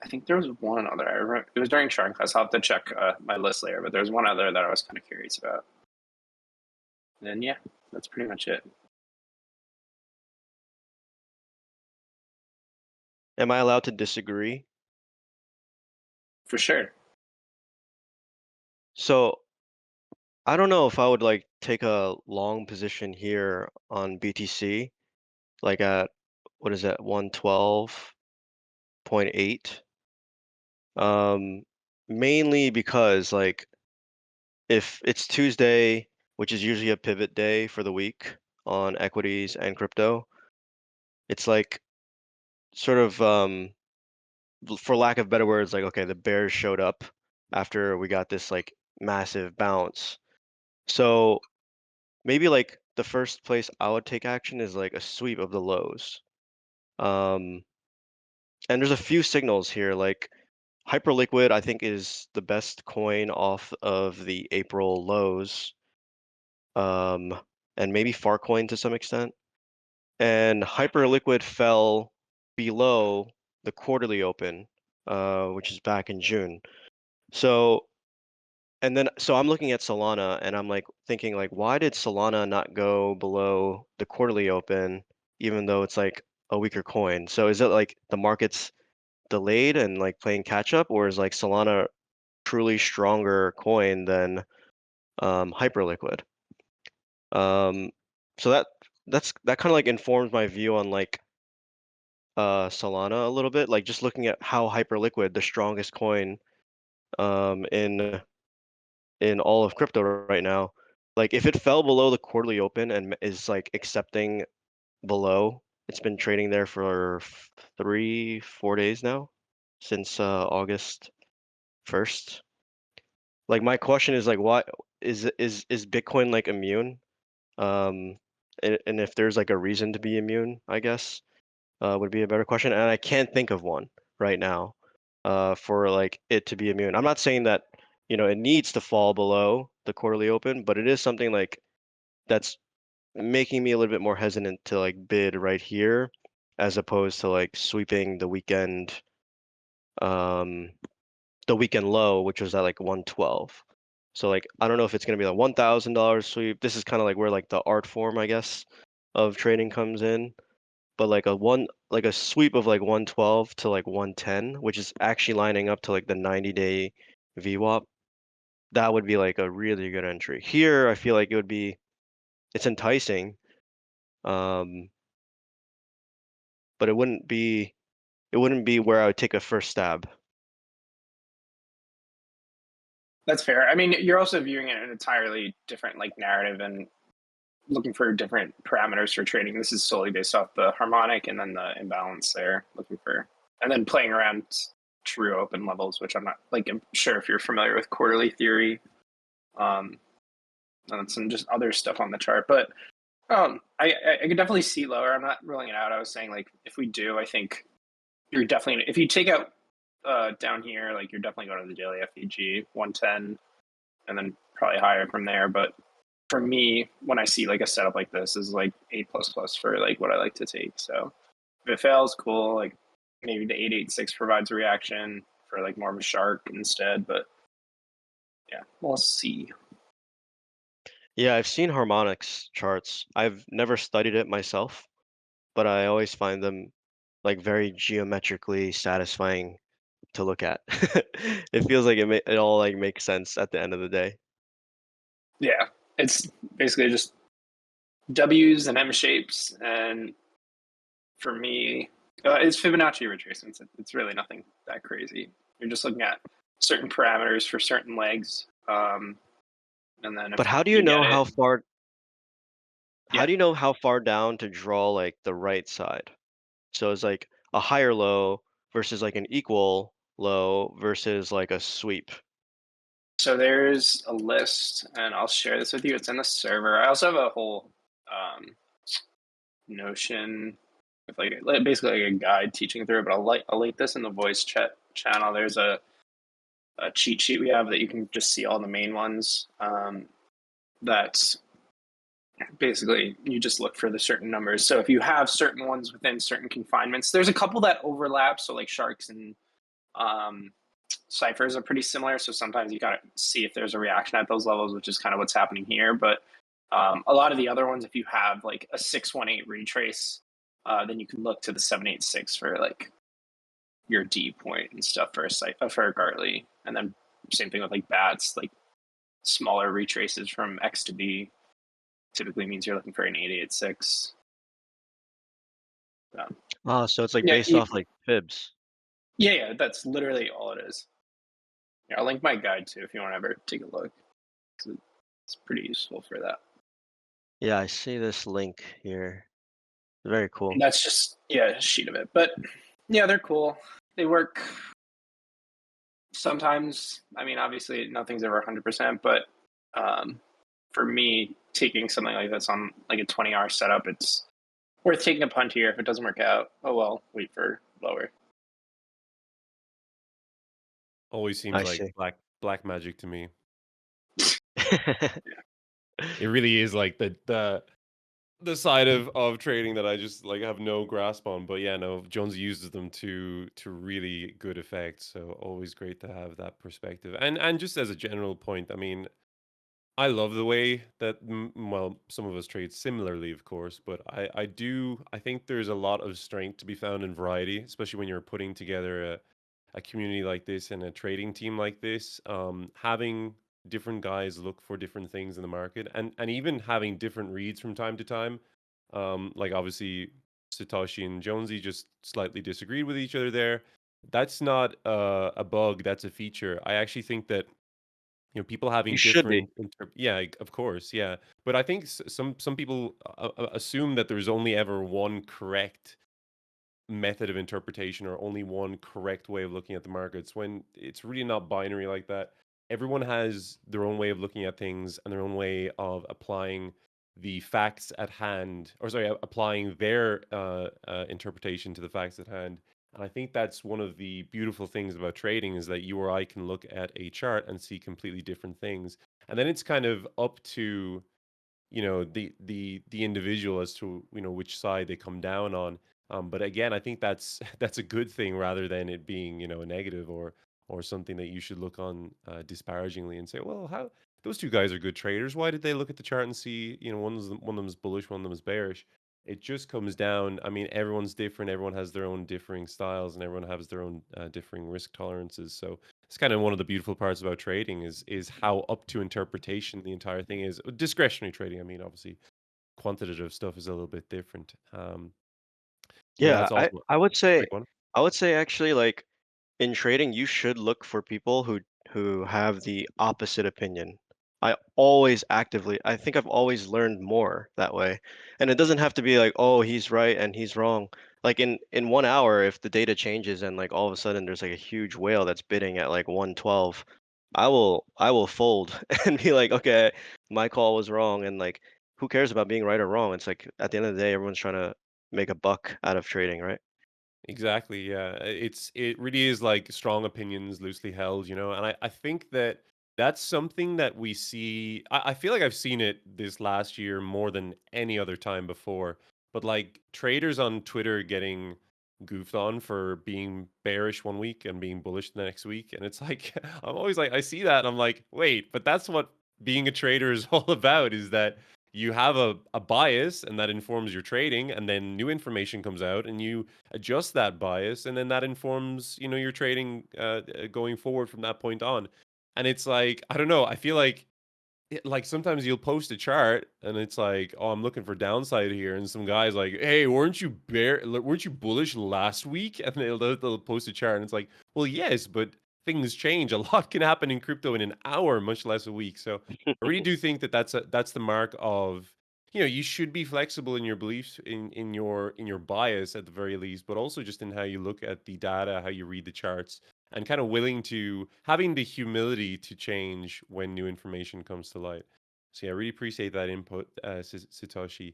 I think there was one other. I remember it was during chart class. I'll have to check my list later, but there's one other that I was kind of curious about. And then yeah, that's pretty much it. Am I allowed to disagree? For sure. So I don't know if I would like take a long position here on BTC, like at what is that, 112.8? Mainly because like if it's Tuesday, which is usually a pivot day for the week on equities and crypto, it's like sort of for lack of better words, like okay, the bears showed up after we got this like massive bounce. So maybe like the first place I would take action is like a sweep of the lows. And there's a few signals here, like Hyperliquid, I think, is the best coin off of the April lows, and maybe Farcoin to some extent. And Hyperliquid fell below the quarterly open, which is back in June. So I'm looking at Solana and I'm like thinking like, why did Solana not go below the quarterly open, even though it's like a weaker coin? So is it like the market's delayed and like playing catch up, or is like Solana truly stronger coin than Hyperliquid? So that kind of like informs my view on like Solana a little bit, like just looking at how Hyperliquid, the strongest coin in all of crypto right now, like if it fell below the quarterly open and is like accepting below, it's been trading there for 3-4 days now since August 1st. Like my question is like, why is Bitcoin like immune? And if there's like a reason to be immune, I guess would be a better question. And I can't think of one right now for like it to be immune. I'm not saying that, you know, it needs to fall below the quarterly open, but it is something like that's making me a little bit more hesitant to like bid right here as opposed to like sweeping the weekend low, which was at like 112. So like I don't know if it's gonna be like $1,000 sweep. This is kind of like where like the art form, I guess, of trading comes in. But like a sweep of like 112 to like 110, which is actually lining up to like the 90-day VWAP, that would be like a really good entry. Here, I feel like it's enticing, but it wouldn't be where I would take a first stab. That's fair. I mean, you're also viewing it in an entirely different like narrative and looking for different parameters for trading. This is solely based off the harmonic and then the imbalance there, looking for, and then playing around true open levels, which I'm not like I'm sure if you're familiar with quarterly theory, and some just other stuff on the chart. But I could definitely see lower. I'm not ruling it out. I was saying like if we do, I think you're definitely, if you take out down here, like you're definitely going to the daily FEG 110, and then probably higher from there. But for me, when I see like a setup like this, is like 8++ for like what I like to take. So if it fails, cool. Like maybe the 886 provides a reaction for like more of a shark instead. But yeah, we'll see. Yeah, I've seen harmonics charts. I've never studied it myself, but I always find them like very geometrically satisfying to look at. It feels like it all like makes sense at the end of the day. Yeah, it's basically just W's and M shapes, and for me, it's Fibonacci retracements. It's really nothing that crazy. You're just looking at certain parameters for certain legs, and then But if how do you you know get how it, far yeah. do you know how far down to draw like the right side? So it's like a higher low versus like an equal low versus like a sweep. So there's a list, and I'll share this with you. It's in the server. I also have a whole Notion with like basically like a guide teaching through it. But I'll link this in the voice chat channel. There's a cheat sheet we have that you can just see all the main ones. That's basically you just look for the certain numbers. So if you have certain ones within certain confinements, there's a couple that overlap. So like sharks and ciphers are pretty similar. So sometimes you gotta see if there's a reaction at those levels, which is kind of what's happening here. But a lot of the other ones, if you have like a 618 retrace, then you can look to the 786 for like your D point and stuff for a Gartley, and then same thing with like bats, like smaller retraces from X to B typically means you're looking for an 886. Oh, so it's like Yeah, based off like fibs. yeah, that's literally all it is. Yeah, I'll link my guide too if you want to ever take a look. It's pretty useful for that. Yeah, I see this link here. Very cool. And that's just a sheet of it. But yeah, they're cool. They work sometimes. I mean, obviously nothing's ever 100%, but for me, taking something like this on like a 20-hour setup, it's worth taking a punt here. If it doesn't work out, oh well, wait for lower. Always seems I like see. black magic to me. It really is like the side of trading that I just like have no grasp on. But yeah, no, Jones uses them to really good effect. So always great to have that perspective. And just as a general point, I mean, I love the way that well, some of us trade similarly, of course, but I think there's a lot of strength to be found in variety, especially when you're putting together a community like this and a trading team like this. Having different guys look for different things in the market, and even having different reads from time to time. Like obviously Satoshi and Jonesy just slightly disagreed with each other there. That's not a bug. That's a feature. I actually think that people You having should be. different yeah, of course, yeah, but I think some people assume that there's only ever one correct method of interpretation or only one correct way of looking at the markets, when it's really not binary like that. Everyone has their own way of looking at things and their own way of applying the facts at hand, or sorry, applying their interpretation to the facts at hand. And I think that's one of the beautiful things about trading, is that you or I can look at a chart and see completely different things. And then it's kind of up to the individual as to which side they come down on. But again, I think that's that's a good thing, rather than it being a negative, or something that you should look on disparagingly and say, well, how those two guys are good traders, why did they look at the chart and see one of them's bullish, one of them is bearish? It just comes down, I mean, everyone's different, everyone has their own differing styles, and everyone has their own differing risk tolerances. So it's kind of one of the beautiful parts about trading, is how up to interpretation the entire thing is. Discretionary trading, I mean, obviously quantitative stuff is a little bit different. But yeah, Yeah, that's I also I would say quick one. I would say actually like in trading you should look for people who have the opposite opinion. I think I've always learned more that way. And it doesn't have to be like, oh, he's right and he's wrong. Like in 1 hour, if the data changes and like all of a sudden there's like a huge whale that's bidding at like 112, I will fold and be like, okay, my call was wrong. And like, who cares about being right or wrong? It's like at the end of the day, everyone's trying to make a buck out of trading, right? Exactly, yeah. It really is like strong opinions loosely held, and I think that that's something that we see. I feel like I've seen it this last year more than any other time before. But like traders on Twitter getting goofed on for being bearish one week and being bullish the next week. And it's like I'm always like, I see that and I'm like, wait, but that's what being a trader is all about, is that you have a bias and that informs your trading, and then new information comes out and you adjust that bias, and then that informs, your trading going forward from that point on. And it's like, I don't know, I feel like like sometimes you'll post a chart and it's like, oh, I'm looking for downside here, and some guy's like, hey, weren't you bullish last week? And they'll post a chart and it's like, well, yes, but things change. A lot can happen in crypto in an hour, much less a week. So I really do think that that's the mark of, you should be flexible in your beliefs, in your bias at the very least, but also just in how you look at the data, how you read the charts, and kind of having the humility to change when new information comes to light. So yeah, I really appreciate that input, Satoshi.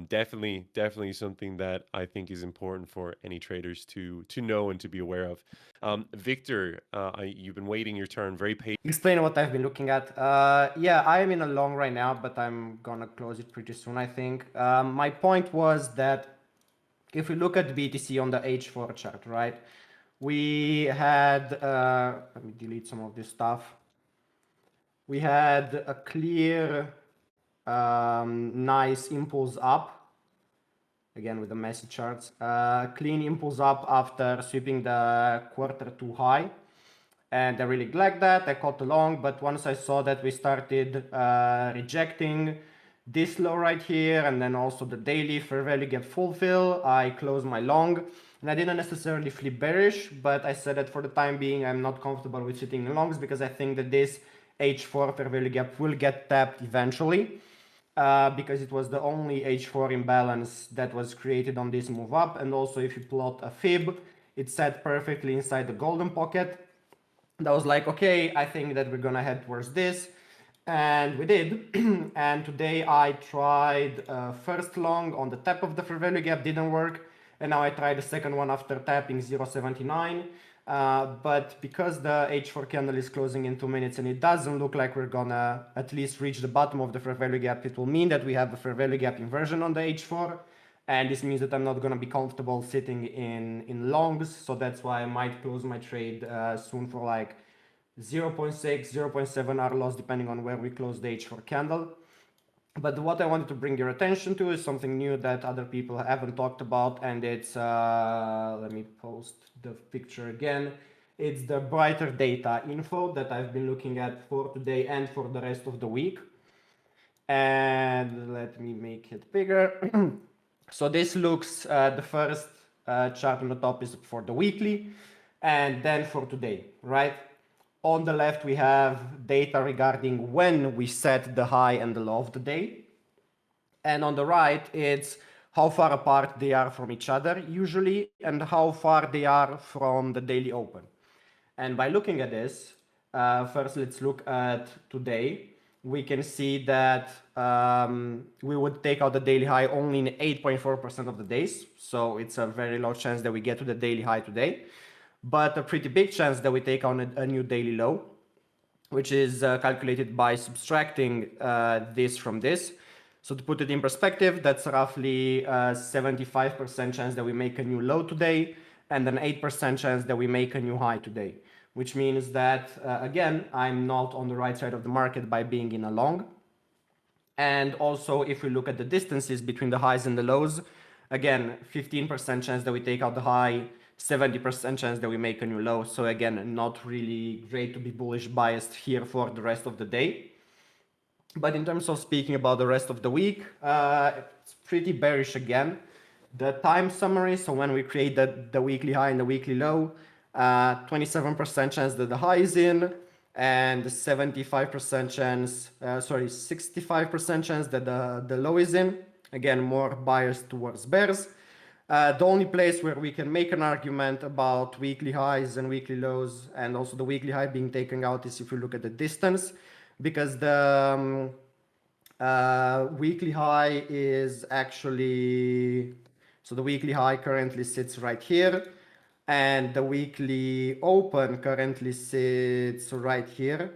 Definitely something that I think is important for any traders to know and to be aware of. Victor, you've been waiting your turn very patiently. Explain what I've been looking at. Yeah, I am in a long right now, but I'm gonna close it pretty soon, I think. My point was that if we look at BTC on the H4 chart, right? We had, let me delete some of this stuff. We had a clear, nice impulse up, again with the messy charts. Clean impulse up after sweeping the Q2 high. And I really liked that. I caught along, but once I saw that we started rejecting this low right here, and then also the daily fair value gap fulfill, I closed my long. And I didn't necessarily flip bearish, but I said that for the time being, I'm not comfortable with sitting in longs because I think that this H4 fair value gap will get tapped eventually. Because it was the only H4 imbalance that was created on this move up. And also if you plot a fib, it sat perfectly inside the golden pocket. That was like, okay, I think that we're gonna head towards this, and we did. And today I tried first long on the tap of the fair value gap, didn't work, and now I tried the second one after tapping 0.79. But because the H4 candle is closing in 2 minutes and it doesn't look like we're gonna at least reach the bottom of the fair value gap, it will mean that we have a fair value gap inversion on the H4. And this means that I'm not going to be comfortable sitting in longs. So that's why I might close my trade soon for like 0.6, 0.7 R loss, depending on where we close the H4 candle. But what I wanted to bring your attention to is something new that other people haven't talked about. And it's, let me post the picture again. It's the brighter data info that I've been looking at for today and for the rest of the week. And let me make it bigger. So this looks, the first chart on the top is for the weekly, and then for today, right? On the left, we have data regarding when we set the high and the low of the day. And on the right, it's how far apart they are from each other usually, and how far they are from the daily open. And by looking at this, first let's look at today. We can see that we would take out the daily high only in 8.4% of the days. So it's a very low chance that we get to the daily high today, but a pretty big chance that we take on a new daily low, which is calculated by subtracting this from this. So to put it in perspective, that's roughly 75% chance that we make a new low today, and an 8% chance that we make a new high today. Which means that, again, I'm not on the right side of the market by being in a long. And also, if we look at the distances between the highs and the lows, again, 15% chance that we take out the high, 70% chance that we make a new low. So again, not really great to be bullish biased here for the rest of the day. But in terms of speaking about the rest of the week, it's pretty bearish again. The time summary, so when we create the weekly high and the weekly low, 27% chance that the high is in, and 65% chance, 65% chance that the low is in. Again, more biased towards bears. The only place where we can make an argument about weekly highs and weekly lows, and also the weekly high being taken out, is if you look at the distance, because the weekly high is actually, so the weekly high currently sits right here, and the weekly open currently sits right here.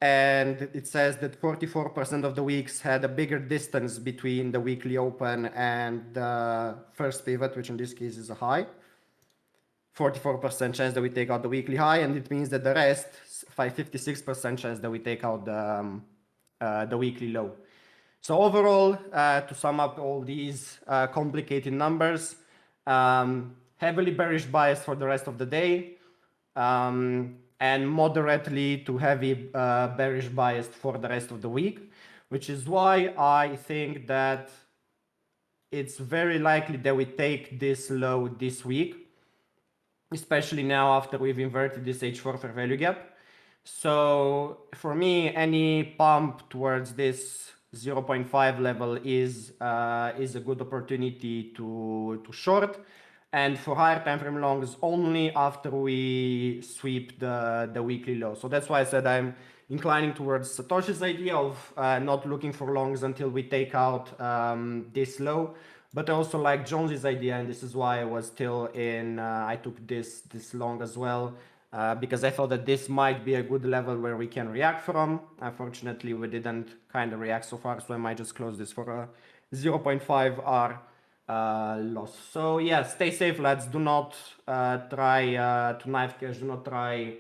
And it says that 44% of the weeks had a bigger distance between the weekly open and the first pivot, which in this case is a high. 44% chance that we take out the weekly high, and it means that the rest, 56% chance that we take out the weekly low. So overall, to sum up all these complicated numbers, heavily bearish bias for the rest of the day, and moderately to heavy bearish bias for the rest of the week, which is why I think that it's very likely that we take this low this week, especially now after we've inverted this H4 fair value gap. So for me, any pump towards this 0.5 level is a good opportunity to short, and for higher time frame longs only after we sweep the weekly low. So that's why I said I'm inclining towards Satoshi's idea of not looking for longs until we take out this low, but also like Jones's idea, and this is why I was still in. I took this long as well. Because I thought that this might be a good level where we can react from. Unfortunately, we didn't kind of react so far, so I might just close this for a 0.5 R loss. So yeah, stay safe, lads. Do not try to knife cash. Do not try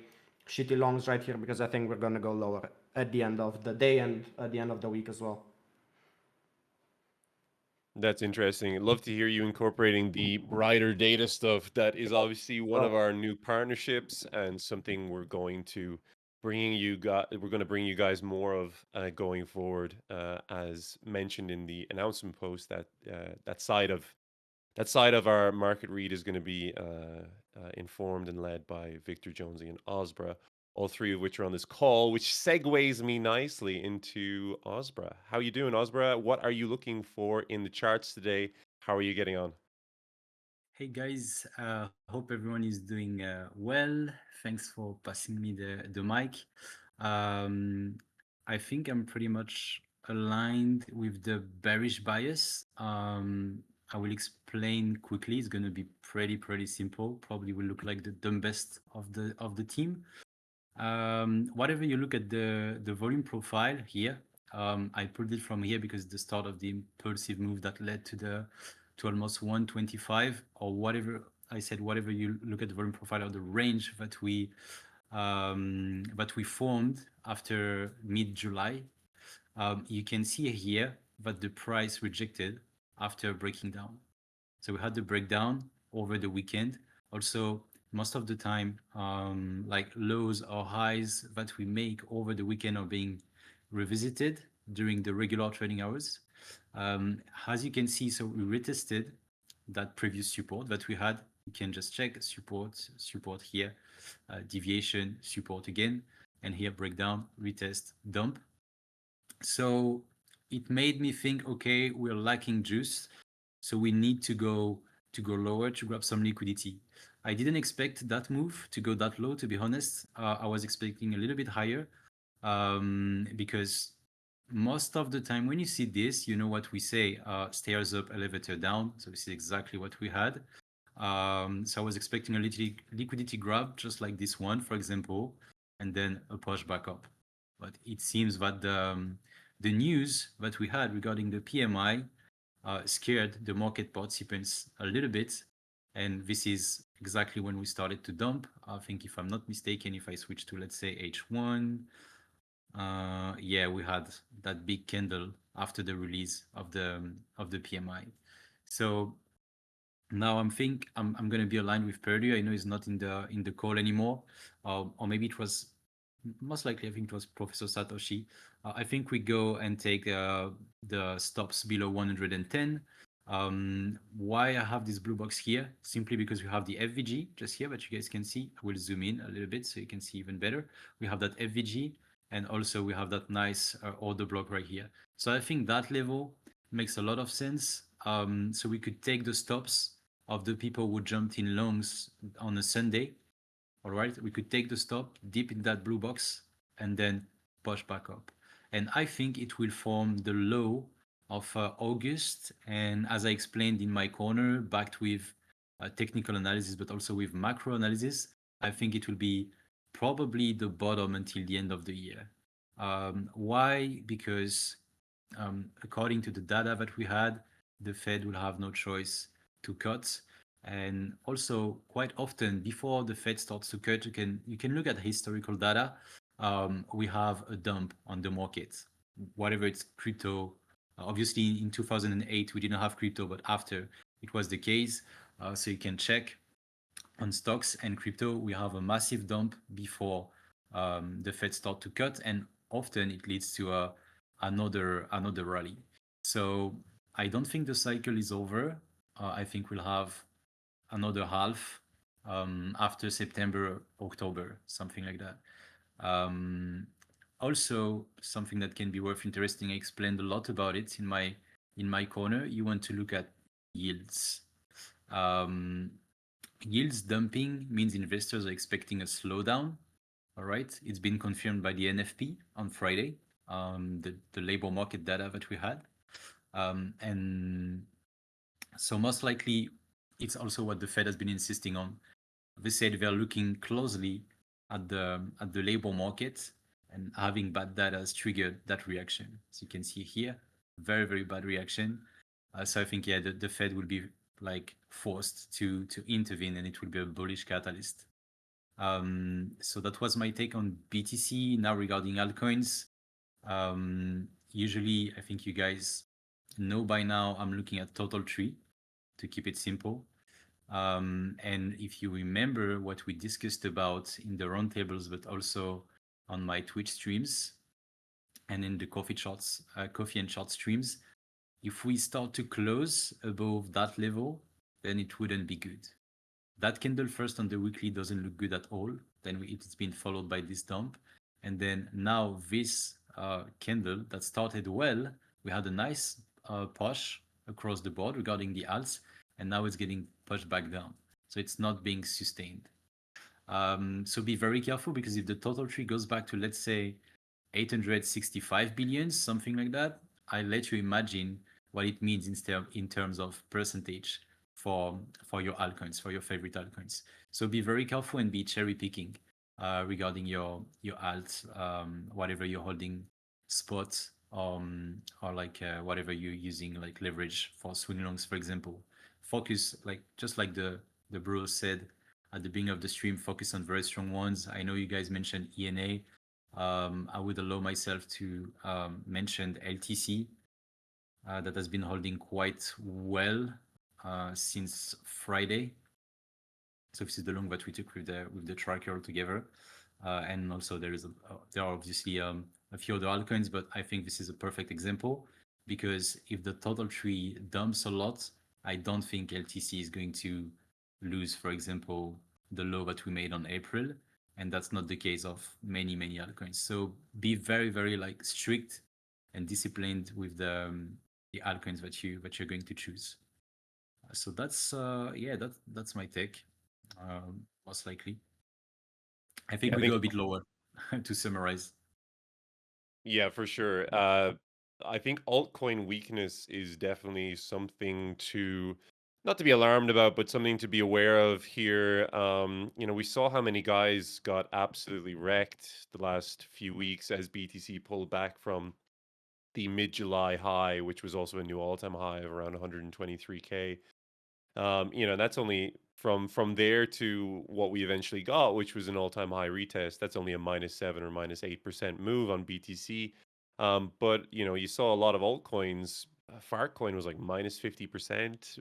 shitty longs right here, because I think we're going to go lower at the end of the day and at the end of the week as well. That's interesting. I'd love to hear you incorporating the brighter data stuff. That is obviously one of our new partnerships and something we're going to bring you guys more of going forward. As mentioned in the announcement post, that that side of our market read is going to be informed and led by Victor Jonesy and Osbra, all three of which are on this call, which segues me nicely into Osbra. How you doing, Osbra? What are you looking for in the charts today? How are you getting on? Hey guys, hope everyone is doing well. Thanks for passing me the mic. I think I'm pretty much aligned with the bearish bias. I will explain quickly. It's going to be pretty simple. Probably will look like the dumbest of the team. Whatever you look at the volume profile here, I pulled it from here because the start of the impulsive move that led to almost 125 or whatever. I said whatever you look at the volume profile of the range that we formed after mid-July. You can see here that the price rejected after breaking down. So we had the breakdown over the weekend. Also, most of the time, like lows or highs that we make over the weekend are being revisited during the regular trading hours. As you can see, so we retested that previous support that we had. You can just check support here, deviation, support again, and here breakdown, retest, dump. So it made me think, okay, we're lacking juice, so we need to go lower to grab some liquidity. I didn't expect that move to go that low, to be honest. I was expecting a little bit higher, because most of the time when you see this, you know what we say, stairs up, elevator down. So this is exactly what we had. So I was expecting a little liquidity grab, just like this one, for example, and then a push back up. But it seems that the news that we had regarding the PMI scared the market participants a little bit. And this is exactly when we started to dump. I think, if I'm not mistaken, if I switch to, let's say, H1, yeah, we had that big candle after the release of the PMI. So now I'm going to be aligned with Purdue. I know he's not in the call anymore, or maybe it was most likely. I think it was Professor Satoshi. I think we go and take the stops below 110. Why I have this blue box here? Simply because we have the FVG just here, but you guys can see. I will zoom in a little bit so you can see even better. We have that FVG, and also we have that nice order block right here. So I think that level makes a lot of sense. So we could take the stops of the people who jumped in longs on a Sunday. All right, we could take the stop, dip in that blue box, and then push back up. And I think it will form the low of August. And as I explained in my corner, backed with technical analysis, but also with macro analysis, I think it will be probably the bottom until the end of the year. Why? Because according to the data that we had, the Fed will have no choice to cut. And also, quite often before the Fed starts to cut, you can look at historical data. We have a dump on the market, whatever it's crypto Obviously, in 2008, we didn't have crypto, but after it was the case. So you can check on stocks and crypto, we have a massive dump before the Fed start to cut, and often it leads to another rally. So I don't think the cycle is over. I think we'll have another half after September, October, something like that. Also, something that can be worth interesting, I explained a lot about it in my corner. You want to look at yields. Yields dumping means investors are expecting a slowdown. All right, it's been confirmed by the NFP on Friday, the labor market data that we had, and so most likely it's also what the Fed has been insisting on. They said they're looking closely at the labor market, and having bad data has triggered that reaction. So you can see here, very, very bad reaction. So I think, yeah, the Fed will be like forced to intervene, and it will be a bullish catalyst. So that was my take on BTC. Now regarding altcoins, usually I think you guys know by now I'm looking at total tree to keep it simple. And if you remember what we discussed about in the roundtables, but also on my Twitch streams and in the coffee and chart streams, if we start to close above that level, then it wouldn't be good. That candle first on the weekly doesn't look good at all. Then it's been followed by this dump. And then now this candle that started well, we had a nice push across the board regarding the alts, and now it's getting pushed back down. So it's not being sustained. So be very careful, because if the total tree goes back to, let's say, 865 billion, something like that, I let you imagine what it means in terms of percentage for your altcoins, for your favorite altcoins. So be very careful and be cherry picking regarding your alt, whatever you're holding spot, or like whatever you're using like leverage for swing longs, for example. Focus, like just like the bro said at the beginning of the stream, focus on very strong ones. I know you guys mentioned ENA. I would allow myself to mention LTC that has been holding quite well since Friday. So this is the long that we took with the tracker together, and also there are obviously a few other altcoins, but I think this is a perfect example, because if the total tree dumps a lot, I don't think LTC is going to lose, for example, the low that we made on April, and that's not the case of many altcoins. So be very, very like strict and disciplined with the altcoins that you're going to choose. So that's that's my take, most likely. I think we go a bit lower to summarize. Yeah, for sure. I think altcoin weakness is definitely something to not to be alarmed about, but something to be aware of here. We saw how many guys got absolutely wrecked the last few weeks as BTC pulled back from the mid-July high, which was also a new all-time high of around 123K. That's only from there to what we eventually got, which was an all-time high retest. That's only a -7 or -8% move on BTC. But you saw a lot of altcoins. Fartcoin was like -50%.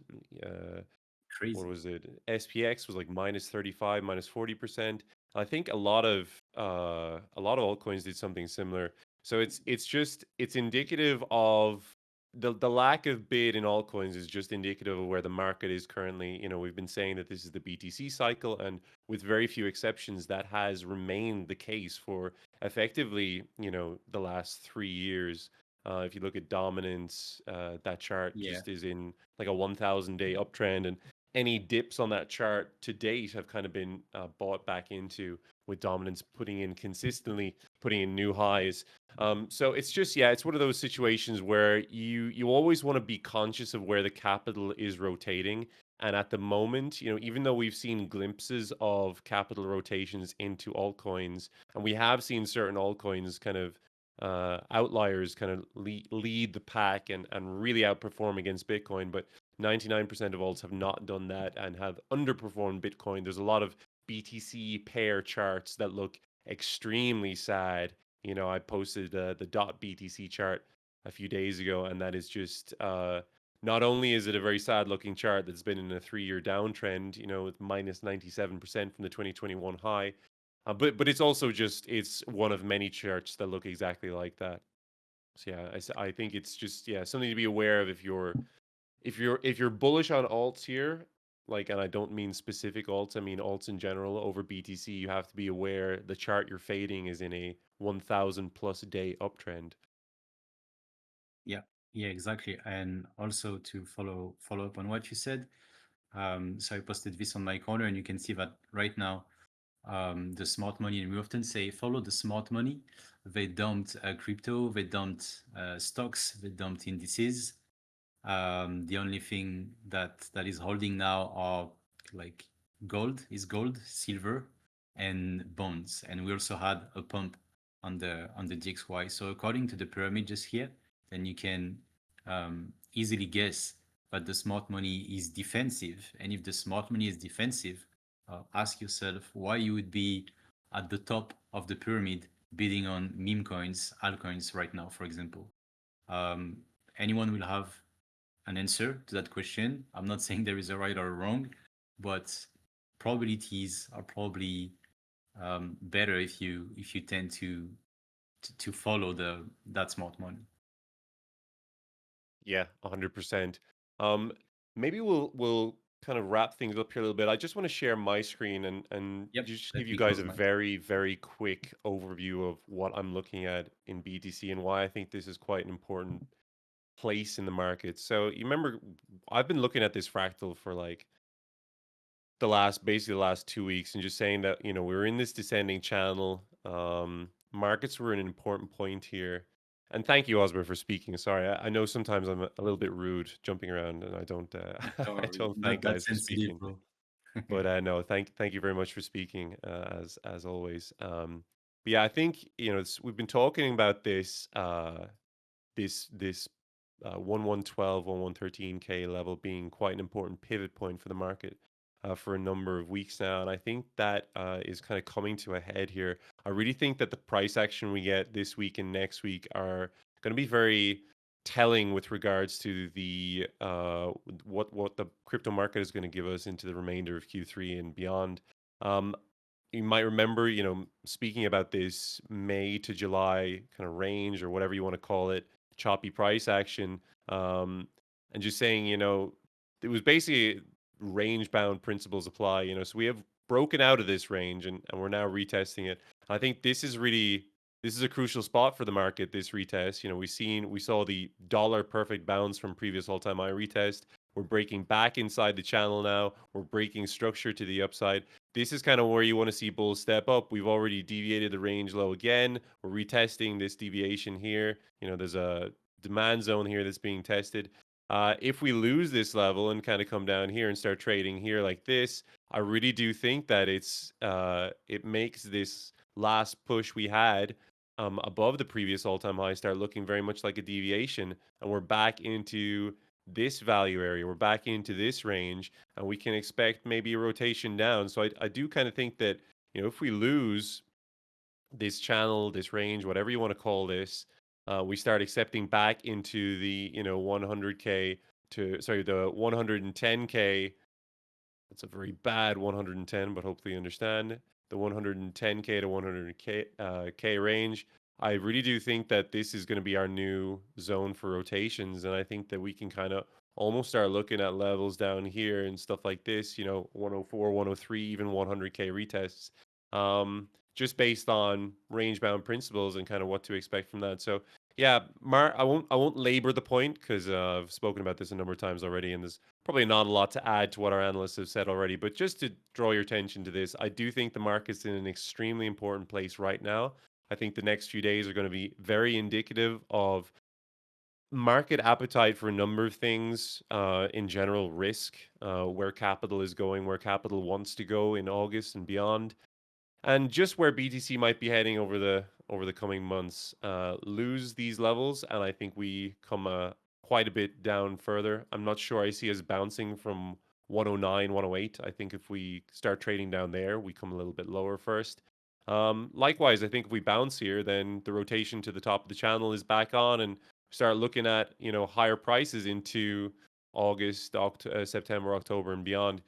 Crazy. What was it? SPX was like -35, -40%. I think a lot of altcoins did something similar. So it's indicative of the lack of bid in altcoins is just indicative of where the market is currently. We've been saying that this is the BTC cycle, and with very few exceptions, that has remained the case for effectively, the last 3 years. If you look at dominance, that chart just is in like a 1,000-day uptrend, and any dips on that chart to date have kind of been bought back into, with dominance putting in new highs. So it's just, it's one of those situations where you always want to be conscious of where the capital is rotating. And at the moment, even though we've seen glimpses of capital rotations into altcoins, and we have seen certain altcoins kind of outliers kind of lead the pack and really outperform against Bitcoin, but 99% of alts have not done that and have underperformed Bitcoin. There's a lot of BTC pair charts that look extremely sad. I posted the .BTC chart a few days ago, and that is just not only is it a very sad looking chart that's been in a 3-year downtrend, with minus 97% from the 2021 high, but it's also just it's one of many charts that look exactly like that. So yeah, I think it's just something to be aware of if you're bullish on alts here, like, and I don't mean specific alts, I mean alts in general over BTC, you have to be aware the chart you're fading is in a 1,000 plus day uptrend. Yeah, exactly. And also to follow up on what you said, so I posted this on my corner, and you can see that right now, the smart money, and we often say follow the smart money. They dumped crypto, they dumped stocks, they dumped indices. The only thing that is holding now are like gold, silver, and bonds. And we also had a pump on the DXY. So according to the pyramid just here, then you can easily guess that the smart money is defensive. And if the smart money is defensive, ask yourself why you would be at the top of the pyramid bidding on meme coins, altcoins right now, for example. Anyone will have an answer to that question. I'm not saying there is a right or a wrong, but probabilities are probably better if you tend to follow that smart money. Yeah, 100%. Maybe we'll kind of wrap things up here a little bit. I just want to share my screen and Yep, just let give you me guys close a mine. very, very quick overview of what I'm looking at in BTC and why I think this is quite an important place in the market. So you remember, I've been looking at this fractal for like basically the last 2 weeks, and just saying that we were in this descending channel. Markets were an important point here. And thank you, Osborne, for speaking. Sorry, I know sometimes I'm a little bit rude jumping around, and I don't Don't I worry, don't not thank that guys for sensitive, speaking. bro. But no, thank you very much for speaking, as always. But yeah, I think we've been talking about this 1112 1113k level being quite an important pivot point for the market for a number of weeks now, and I think that is kind of coming to a head here. I really think that the price action we get this week and next week are going to be very telling with regards to the what the crypto market is going to give us into the remainder of Q3 and beyond. Um, you might remember, speaking about this May to July kind of range, or whatever you want to call it, choppy price action, and just saying, it was basically range bound principles apply. So we have broken out of this range, and we're now retesting it. I think this is a crucial spot for the market. This retest, we saw the dollar perfect bounce from previous all time high retest. We're breaking back inside the channel now. We're breaking structure to the upside. This is kind of where you want to see bulls step up. We've already deviated the range low again. We're retesting this deviation here. There's a demand zone here that's being tested. If we lose this level and kind of come down here and start trading here like this, I really do think that it makes this last push we had above the previous all-time high start looking very much like a deviation, and we're back into this value area. We're back into this range, and we can expect maybe a rotation down. So I do kind of think that if we lose this channel, this range, whatever you want to call this, we start accepting back into the 100k the 110k. That's a very bad 110, but hopefully you understand the 110k to 100k k range. I really do think that this is going to be our new zone for rotations, and I think that we can kind of almost start looking at levels down here and stuff like this. 104, 103, even 100k retests. Just based on range bound principles and kind of what to expect from that. So yeah, I won't labor the point, because I've spoken about this a number of times already, and there's probably not a lot to add to what our analysts have said already. But just to draw your attention to this, I do think the market's in an extremely important place right now. I think the next few days are going to be very indicative of market appetite for a number of things, in general, risk, where capital is going, where capital wants to go in August and beyond, and just where BTC might be heading over the coming months. Lose these levels, and I think we come quite a bit down further. I'm not sure I see us bouncing from 109, 108. I think if we start trading down there, we come a little bit lower first. Likewise, I think if we bounce here, then the rotation to the top of the channel is back on, and start looking at, higher prices into August, September, October, and beyond.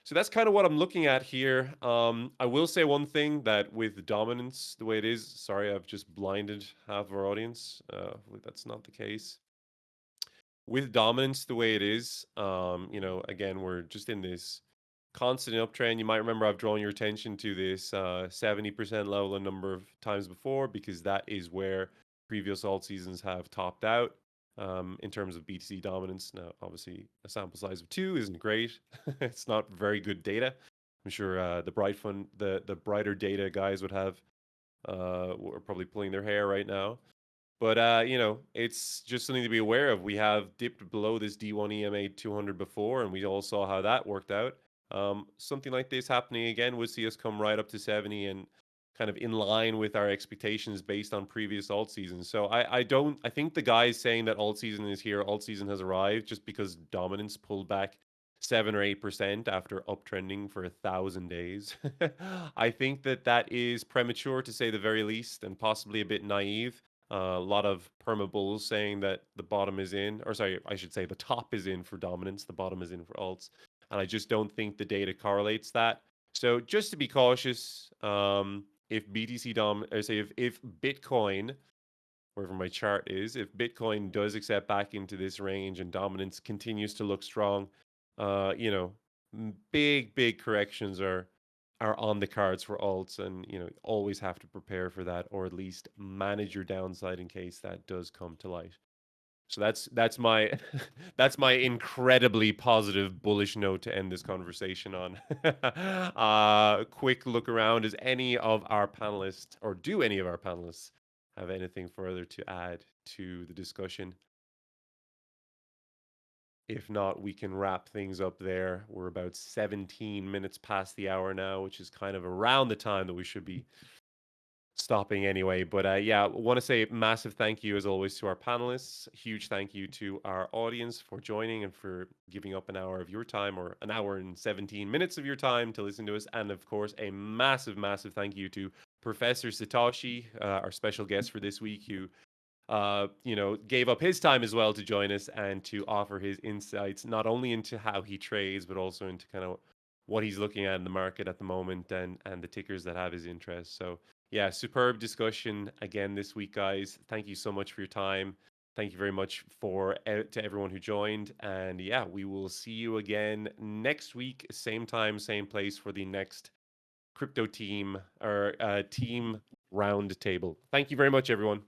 So that's kind of what I'm looking at here. I will say one thing, that with dominance the way it is, sorry, I've just blinded half of our audience. That's not the case. With dominance the way it is, again, we're just in this constant uptrend. You might remember I've drawn your attention to this 70% level a number of times before, because that is where previous alt seasons have topped out. In terms of BTC dominance. Now, obviously, a sample size of 2 isn't great. It's not very good data. I'm sure the brighter data guys would have are probably pulling their hair right now. But it's just something to be aware of. We have dipped below this D1 EMA 200 before, and we all saw how that worked out. Something like this happening again would see us come right up to 70 and kind of in line with our expectations based on previous alt seasons. So I think the guys saying that alt season is here, alt season has arrived, just because dominance pulled back 7 or 8% after uptrending for 1,000 days. I think that is premature, to say the very least, and possibly a bit naive. A lot of perma bulls saying that the bottom is in, or sorry, I should say the top is in for dominance, the bottom is in for alts. And I just don't think the data correlates that. So just to be cautious, if BTC if Bitcoin, wherever my chart is, if Bitcoin does accept back into this range and dominance continues to look strong, big corrections are on the cards for alts, and always have to prepare for that, or at least manage your downside in case that does come to light. So that's my that's my incredibly positive bullish note to end this conversation on. Quick look around. Does any of our panelists, or do any of our panelists, have anything further to add to the discussion? If not, we can wrap things up there. We're about 17 minutes past the hour now, which is kind of around the time that we should be stopping anyway. But yeah, I want to say a massive thank you as always to our panelists. Huge thank you to our audience for joining and for giving up an hour of your time, or an hour and 17 minutes of your time to listen to us. And of course, a massive thank you to Professor Satoshi, our special guest for this week, who gave up his time as well to join us and to offer his insights, not only into how he trades, but also into kind of what he's looking at in the market at the moment, and the tickers that have his interest. So yeah, superb discussion again this week, guys. Thank you so much for your time. Thank you very much to everyone who joined. And yeah, we will see you again next week, same time, same place, for the next crypto team or team round table. Thank you very much, everyone.